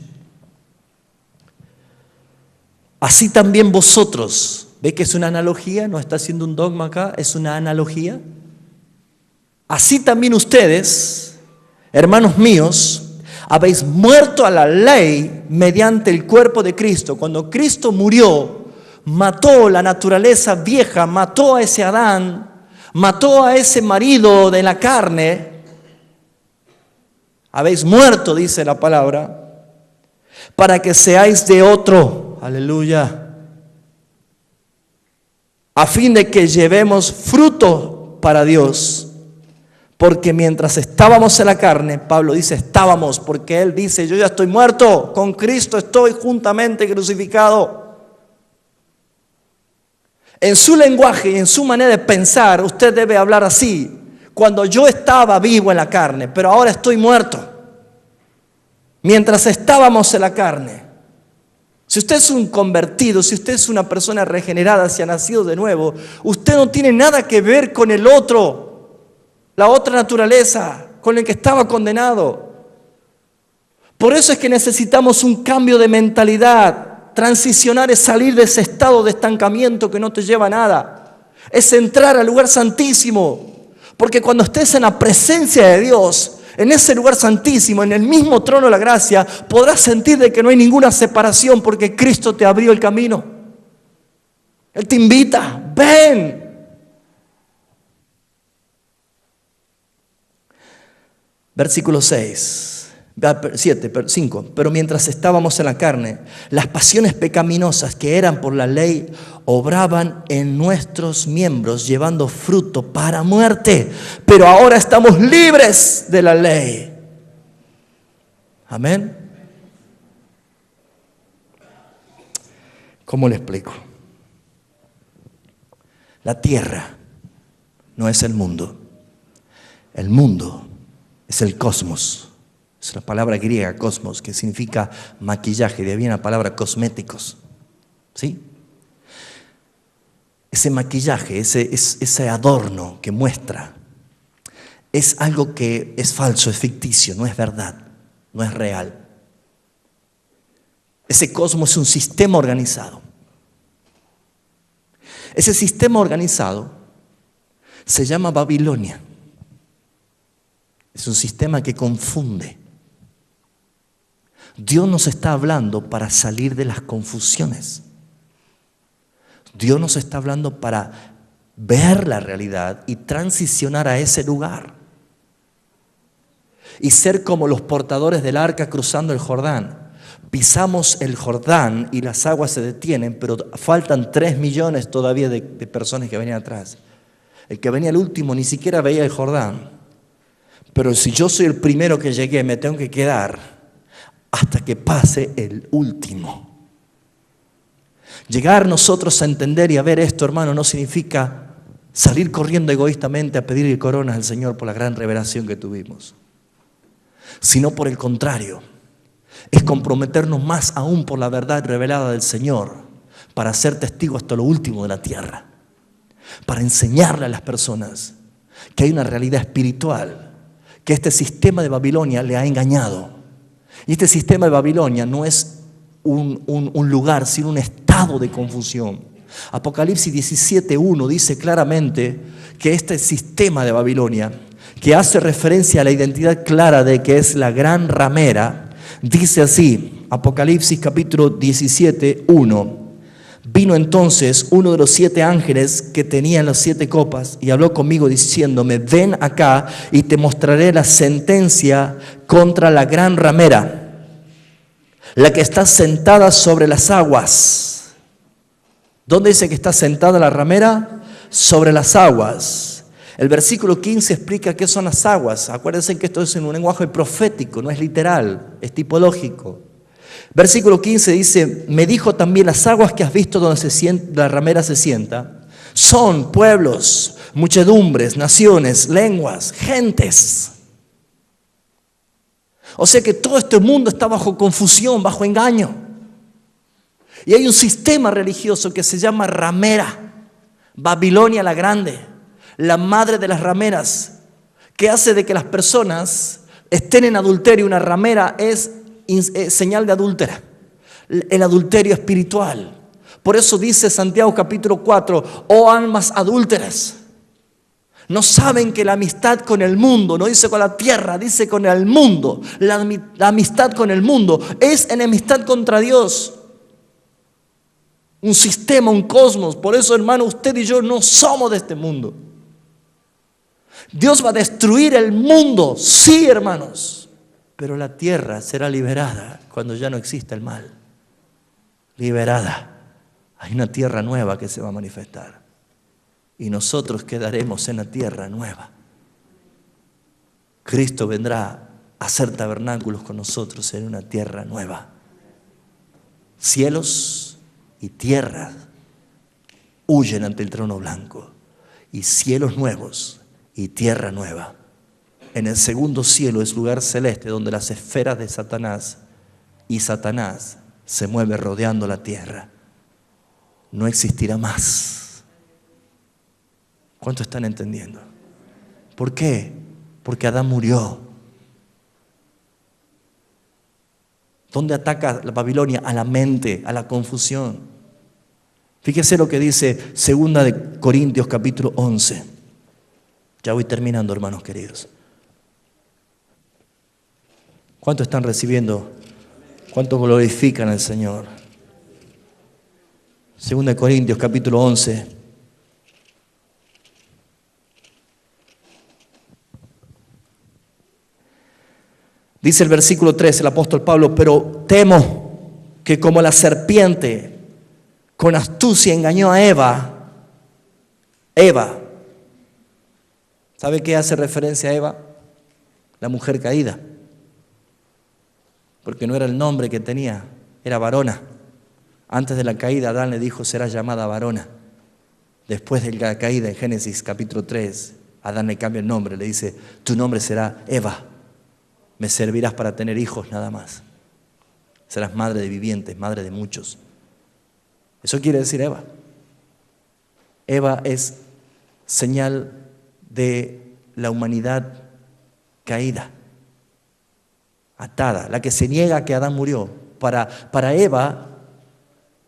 así también vosotros. ¿Ve que es una analogía? No está haciendo un dogma acá, es una analogía. Así también ustedes, hermanos míos, habéis muerto a la ley mediante el cuerpo de Cristo. Cuando Cristo murió, mató la naturaleza vieja, mató a ese Adán, mató a ese marido de la carne. Habéis muerto, dice la palabra, para que seáis de otro. Aleluya. A fin de que llevemos fruto para Dios. Porque mientras estábamos en la carne, Pablo dice estábamos, porque él dice, yo ya estoy muerto, con Cristo estoy juntamente crucificado. En su lenguaje y en su manera de pensar, usted debe hablar así. Cuando yo estaba vivo en la carne, pero ahora estoy muerto. Mientras estábamos en la carne. Si usted es un convertido, si usted es una persona regenerada, si ha nacido de nuevo, usted no tiene nada que ver con el otro, la otra naturaleza, con el que estaba condenado. Por eso es que necesitamos un cambio de mentalidad. Transicionar es salir de ese estado de estancamiento que no te lleva a nada. Es entrar al lugar santísimo. Porque cuando estés en la presencia de Dios, en ese lugar santísimo, en el mismo trono de la gracia, podrás sentir de que no hay ninguna separación porque Cristo te abrió el camino. Él te invita, ven. Versículo 5. Pero mientras estábamos en la carne, las pasiones pecaminosas que eran por la ley obraban en nuestros miembros, llevando fruto para muerte. Pero ahora estamos libres de la ley. Amén. ¿Cómo le explico? La tierra no es el mundo. El mundo es el cosmos. Es la palabra griega, cosmos, que significa maquillaje, de ahí viene la palabra cosméticos. ¿Sí? Ese maquillaje, ese adorno que muestra, es algo que es falso, es ficticio, no es verdad, no es real. Ese cosmos es un sistema organizado. Ese sistema organizado se llama Babilonia. Es un sistema que confunde. Dios nos está hablando para salir de las confusiones. Dios nos está hablando para ver la realidad y transicionar a ese lugar. Y ser como los portadores del arca cruzando el Jordán. Pisamos el Jordán y las aguas se detienen, pero faltan 3 millones todavía de personas que venían atrás. El que venía el último ni siquiera veía el Jordán. Pero si yo soy el primero que llegué, me tengo que quedar hasta que pase el último. Llegar nosotros a entender y a ver esto, hermano, no significa salir corriendo egoístamente a pedirle coronas al Señor por la gran revelación que tuvimos. Sino por el contrario, es comprometernos más aún por la verdad revelada del Señor para ser testigos hasta lo último de la tierra. Para enseñarle a las personas que hay una realidad espiritual, que este sistema de Babilonia le ha engañado. Y este sistema de Babilonia no es un lugar, sino un estado de confusión. Apocalipsis 17:1 dice claramente que este sistema de Babilonia, que hace referencia a la identidad clara de que es la gran ramera, dice así, Apocalipsis capítulo 17:1. Vino entonces uno de los 7 ángeles que tenían las 7 copas y habló conmigo diciéndome, ven acá y te mostraré la sentencia contra la gran ramera, la que está sentada sobre las aguas. ¿Dónde dice que está sentada la ramera? Sobre las aguas. El versículo 15 explica qué son las aguas. Acuérdense que esto es en un lenguaje profético, no es literal, es tipológico. Versículo 15 dice, me dijo también las aguas que has visto donde la ramera se sienta, son pueblos, muchedumbres, naciones, lenguas, gentes. O sea que todo este mundo está bajo confusión, bajo engaño. Y hay un sistema religioso que se llama ramera, Babilonia la Grande, la madre de las rameras, que hace de que las personas estén en adulterio. Una ramera es señal de adúltera, el adulterio espiritual. Por eso dice Santiago capítulo 4, oh almas adúlteras, no saben que la amistad con el mundo, no dice con la tierra, dice con el mundo. La amistad con el mundo es enemistad contra Dios. Un sistema, un cosmos. Por eso, hermano, usted y yo no somos de este mundo. Dios va a destruir el mundo, sí, hermanos. Pero la tierra será liberada cuando ya no exista el mal. Liberada. Hay una tierra nueva que se va a manifestar. Y nosotros quedaremos en la tierra nueva. Cristo vendrá a hacer tabernáculos con nosotros en una tierra nueva. Cielos y tierra huyen ante el trono blanco. Y cielos nuevos y tierra nueva. En el segundo cielo es lugar celeste donde las esferas de Satanás y Satanás se mueve rodeando la tierra. No existirá más. ¿Cuánto están entendiendo? ¿Por qué? Porque Adán murió. ¿Dónde ataca la Babilonia? A la mente, a la confusión. Fíjese lo que dice 2 de Corintios capítulo 11. Ya voy terminando, hermanos queridos. ¿Cuánto están recibiendo? ¿Cuánto glorifican al Señor? 2 de Corintios capítulo 11. Dice el versículo 3, el apóstol Pablo, pero temo que como la serpiente con astucia engañó a Eva, ¿sabe qué hace referencia a Eva? La mujer caída. Porque no era el nombre que tenía, era varona. Antes de la caída, Adán le dijo, será llamada varona. Después de la caída, en Génesis capítulo 3, Adán le cambia el nombre, le dice, tu nombre será Eva. Me servirás para tener hijos nada más. Serás madre de vivientes, madre de muchos. Eso quiere decir Eva. Eva es señal de la humanidad caída, atada, la que se niega a que Adán murió. Para Eva,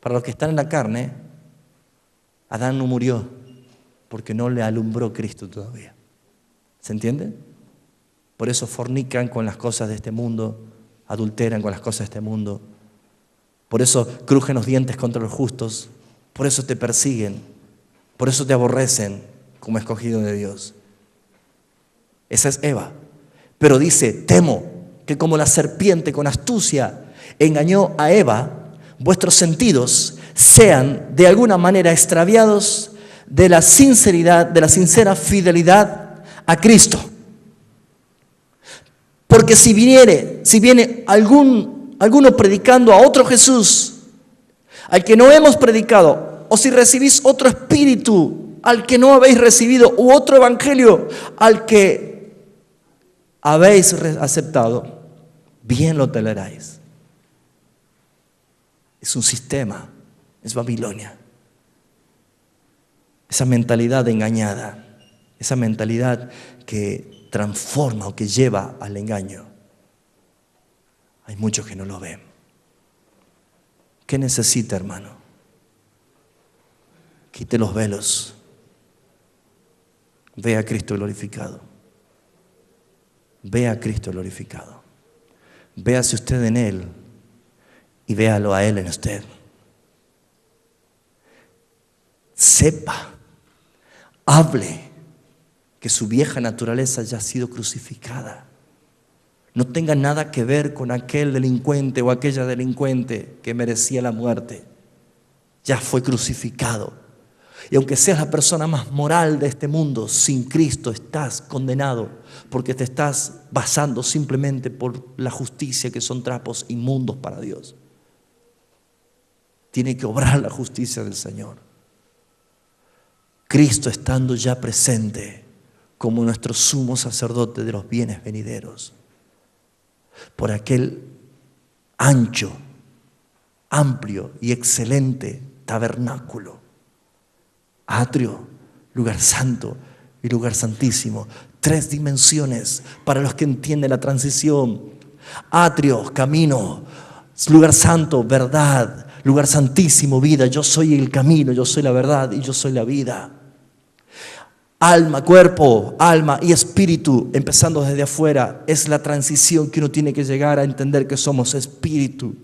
para los que están en la carne, Adán no murió porque no le alumbró Cristo todavía. ¿Se entiende? Por eso fornican con las cosas de este mundo, adulteran con las cosas de este mundo. Por eso crujen los dientes contra los justos. Por eso te persiguen. Por eso te aborrecen como escogido de Dios. Esa es Eva. Pero dice, temo que como la serpiente con astucia engañó a Eva, vuestros sentidos sean de alguna manera extraviados de la sinceridad, de la sincera fidelidad a Cristo. Porque si viene alguno predicando a otro Jesús, al que no hemos predicado, o si recibís otro espíritu al que no habéis recibido, u otro evangelio al que habéis aceptado, bien lo toleráis. Es un sistema, es Babilonia. Esa mentalidad engañada, esa mentalidad que transforma o que lleva al engaño. Hay muchos que no lo ven. ¿Qué necesita, hermano? Quite los velos. Vea a Cristo glorificado. Vea a Cristo glorificado. Véase usted en Él y véalo a Él en usted. Sepa, hable que su vieja naturaleza ya ha sido crucificada. No tenga nada que ver con aquel delincuente o aquella delincuente que merecía la muerte. Ya fue crucificado. Y aunque seas la persona más moral de este mundo, sin Cristo estás condenado, porque te estás basando simplemente por la justicia, que son trapos inmundos para Dios. Tiene que obrar la justicia del Señor. Cristo estando ya presente como nuestro sumo sacerdote de los bienes venideros, por aquel ancho, amplio y excelente tabernáculo, atrio, lugar santo y lugar santísimo. 3 dimensiones para los que entienden la transición. Atrio, camino, lugar santo, verdad, lugar santísimo, vida. Yo soy el camino, yo soy la verdad y yo soy la vida. Alma, cuerpo, alma y espíritu, empezando desde afuera, es la transición que uno tiene que llegar a entender que somos espíritu.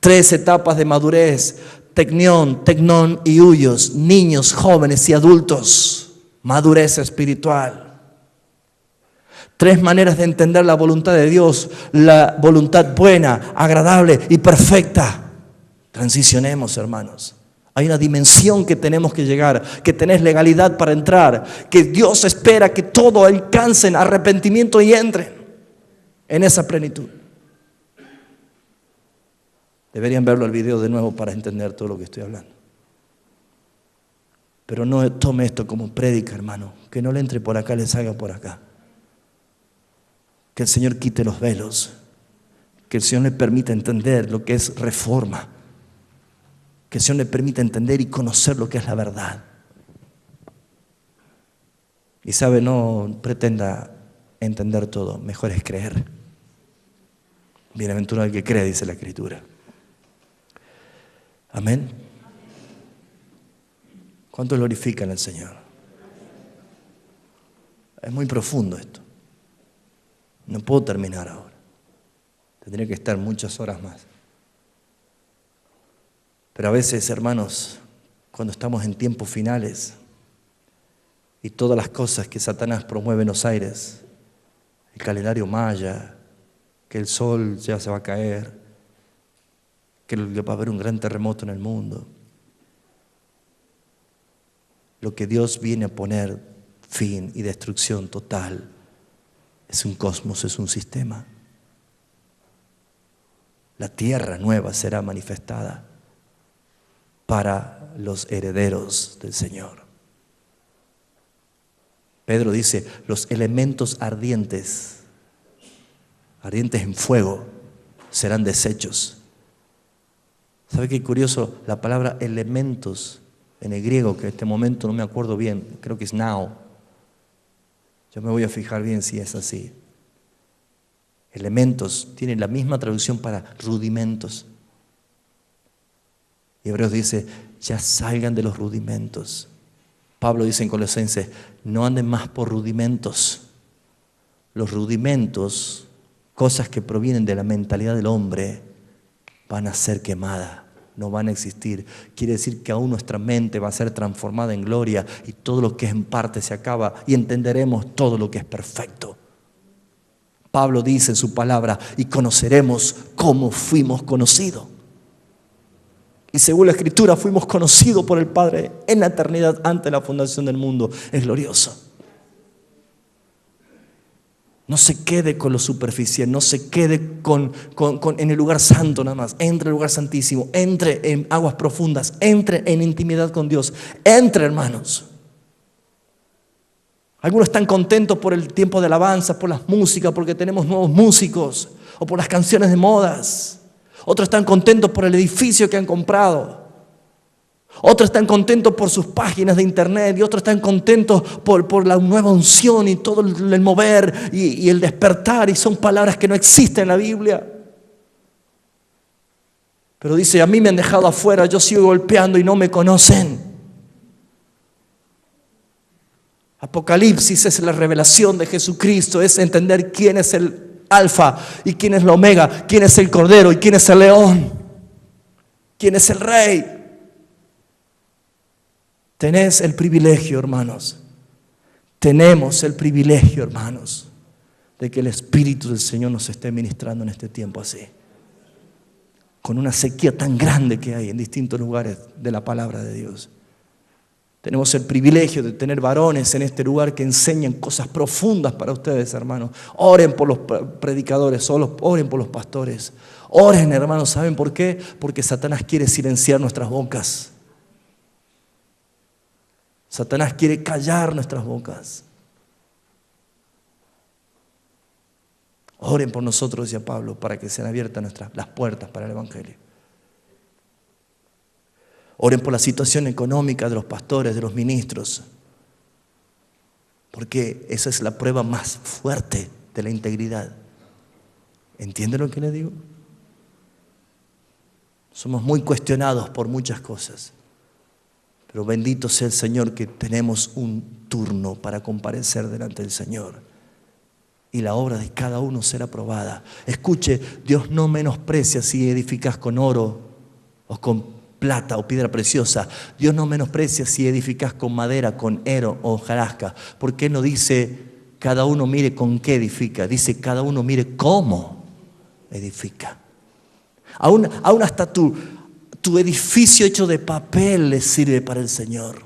3 etapas de madurez: tecnión, tecnón y huyos, niños, jóvenes y adultos. Madurez espiritual. 3 maneras de entender la voluntad de Dios: la voluntad buena, agradable y perfecta. Transicionemos, hermanos. Hay una dimensión que tenemos que llegar, que tenés legalidad para entrar, que Dios espera que todos alcancen arrepentimiento y entren en esa plenitud. Deberían verlo el video de nuevo para entender todo lo que estoy hablando. Pero no tome esto como prédica, hermano. Que no le entre por acá, le salga por acá. Que el Señor quite los velos. Que el Señor le permita entender lo que es reforma. Que el Señor le permita entender y conocer lo que es la verdad. Y sabe, no pretenda entender todo. Mejor es creer. Bienaventurado el que cree, dice la Escritura. Amén. ¿Cuánto glorifican al Señor? Es muy profundo esto. No puedo terminar ahora. Tendría que estar muchas horas más. Pero a veces, hermanos, cuando estamos en tiempos finales y todas las cosas que Satanás promueve en los aires, el calendario maya, que el sol ya se va a caer, que va a haber un gran terremoto en el mundo. Lo que Dios viene a poner fin y destrucción total es un cosmos, es un sistema. La tierra nueva será manifestada para los herederos del Señor. Pedro dice, los elementos ardientes en fuego, serán deshechos. ¿Sabe qué curioso? La palabra elementos en el griego, que en este momento no me acuerdo bien, creo que es now. Yo me voy a fijar bien si es así. Elementos tiene la misma traducción para rudimentos. Y Hebreos dice, ya salgan de los rudimentos. Pablo dice en Colosenses, no anden más por rudimentos. Los rudimentos, cosas que provienen de la mentalidad del hombre, van a ser quemadas, no van a existir. Quiere decir que aún nuestra mente va a ser transformada en gloria y todo lo que es en parte se acaba y entenderemos todo lo que es perfecto. Pablo dice en su palabra, y conoceremos cómo fuimos conocidos. Y según la Escritura fuimos conocidos por el Padre en la eternidad antes de la fundación del mundo. Es glorioso. No se quede con lo superficial, no se quede en el lugar santo nada más. Entre en el lugar santísimo, entre en aguas profundas, entre en intimidad con Dios. Entre, hermanos. Algunos están contentos por el tiempo de alabanza, por las músicas, porque tenemos nuevos músicos, o por las canciones de modas. Otros están contentos por el edificio que han comprado. Otros están contentos por sus páginas de internet y otros están contentos por la nueva unción y todo el mover y el despertar, y son palabras que no existen en la Biblia. Pero dice, a mí me han dejado afuera, yo sigo golpeando y no me conocen. Apocalipsis es la revelación de Jesucristo, es entender quién es el alfa y quién es la omega, quién es el cordero y quién es el león, quién es el rey. Tenés el privilegio, hermanos. Tenemos el privilegio, hermanos, de que el Espíritu del Señor nos esté ministrando en este tiempo así. Con una sequía tan grande que hay en distintos lugares de la palabra de Dios. Tenemos el privilegio de tener varones en este lugar que enseñan cosas profundas para ustedes, hermanos. Oren por los predicadores, oren por los pastores. Oren, hermanos, ¿saben por qué? Porque Satanás quiere silenciar nuestras bocas. Satanás quiere callar nuestras bocas. Oren por nosotros, decía Pablo, para que sean abiertas las puertas para el Evangelio. Oren por la situación económica de los pastores, de los ministros, porque esa es la prueba más fuerte de la integridad. ¿Entienden lo que les digo? Somos muy cuestionados por muchas cosas. Pero bendito sea el Señor que tenemos un turno para comparecer delante del Señor. Y la obra de cada uno será probada. Escuche, Dios no menosprecia si edificas con oro o con plata o piedra preciosa. Dios no menosprecia si edificas con madera, con heno o hojarasca. Porque Él no dice cada uno mire con qué edifica. Dice cada uno mire cómo edifica. Aún hasta tu edificio hecho de papel le sirve para el Señor.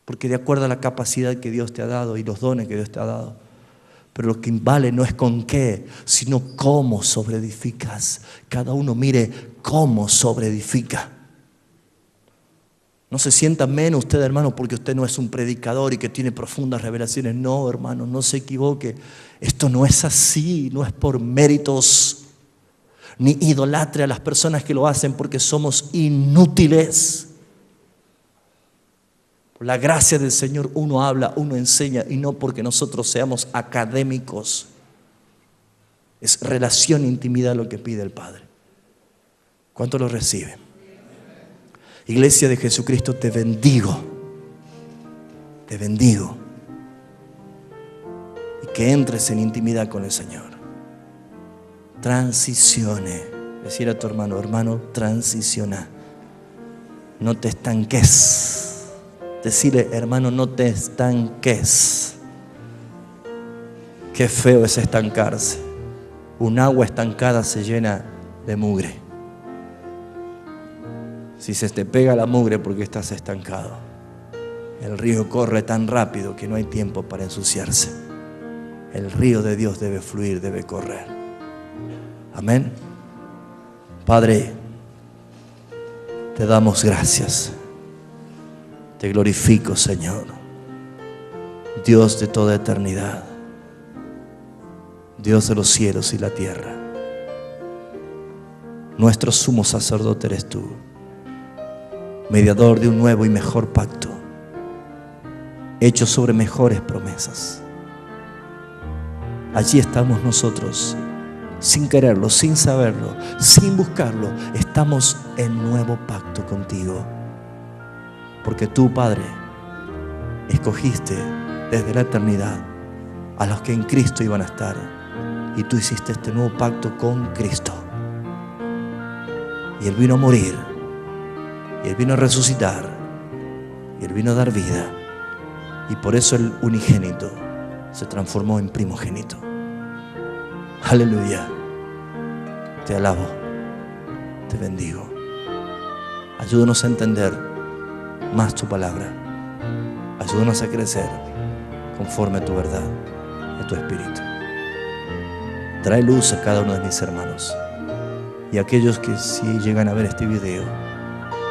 Porque de acuerdo a la capacidad que Dios te ha dado y los dones que Dios te ha dado. Pero lo que vale no es con qué, sino cómo sobreedificas. Cada uno mire cómo sobreedifica. No se sienta menos usted, hermano, porque usted no es un predicador y que tiene profundas revelaciones. No, hermano, no se equivoque. Esto no es así, no es por méritos. Ni idolatre a las personas que lo hacen porque somos inútiles. Por la gracia del Señor uno habla, uno enseña y no porque nosotros seamos académicos. Es relación e intimidad lo que pide el Padre. ¿Cuánto lo reciben? Iglesia de Jesucristo, te bendigo. Te bendigo. Y que entres en intimidad con el Señor. Transicione. Decir a tu hermano, hermano, transiciona. No te estanques. Decirle, hermano, no te estanques. Qué feo es estancarse. Un agua estancada se llena de mugre. Si se te pega la mugre porque estás estancado. El río corre tan rápido que no hay tiempo para ensuciarse. El río de Dios debe fluir, debe correr. Amén. Padre, te damos gracias. Te glorifico, Señor, Dios de toda eternidad, Dios de los cielos y la tierra. Nuestro sumo sacerdote eres tú, mediador de un nuevo y mejor pacto, hecho sobre mejores promesas. Allí estamos nosotros, sin quererlo, sin saberlo, sin buscarlo. Estamos en nuevo pacto contigo. Porque tú, Padre, escogiste desde la eternidad a los que en Cristo iban a estar. Y tú hiciste este nuevo pacto con Cristo. Y Él vino a morir. Y Él vino a resucitar. Y Él vino a dar vida. Y por eso el unigénito se transformó en primogénito. Aleluya. Te alabo. Te bendigo. Ayúdanos a entender más tu palabra. Ayúdanos a crecer conforme a tu verdad, a tu espíritu. Trae luz a cada uno de mis hermanos. Y aquellos que si llegan a ver este video,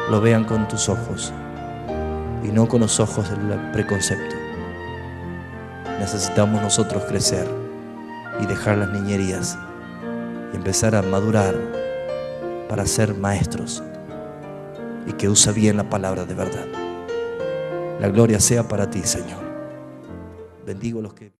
lo vean con tus ojos y no con los ojos del preconcepto. Necesitamos nosotros crecer y dejar las niñerías y empezar a madurar para ser maestros y que usa bien la palabra de verdad. La gloria sea para ti, Señor. Bendigo los que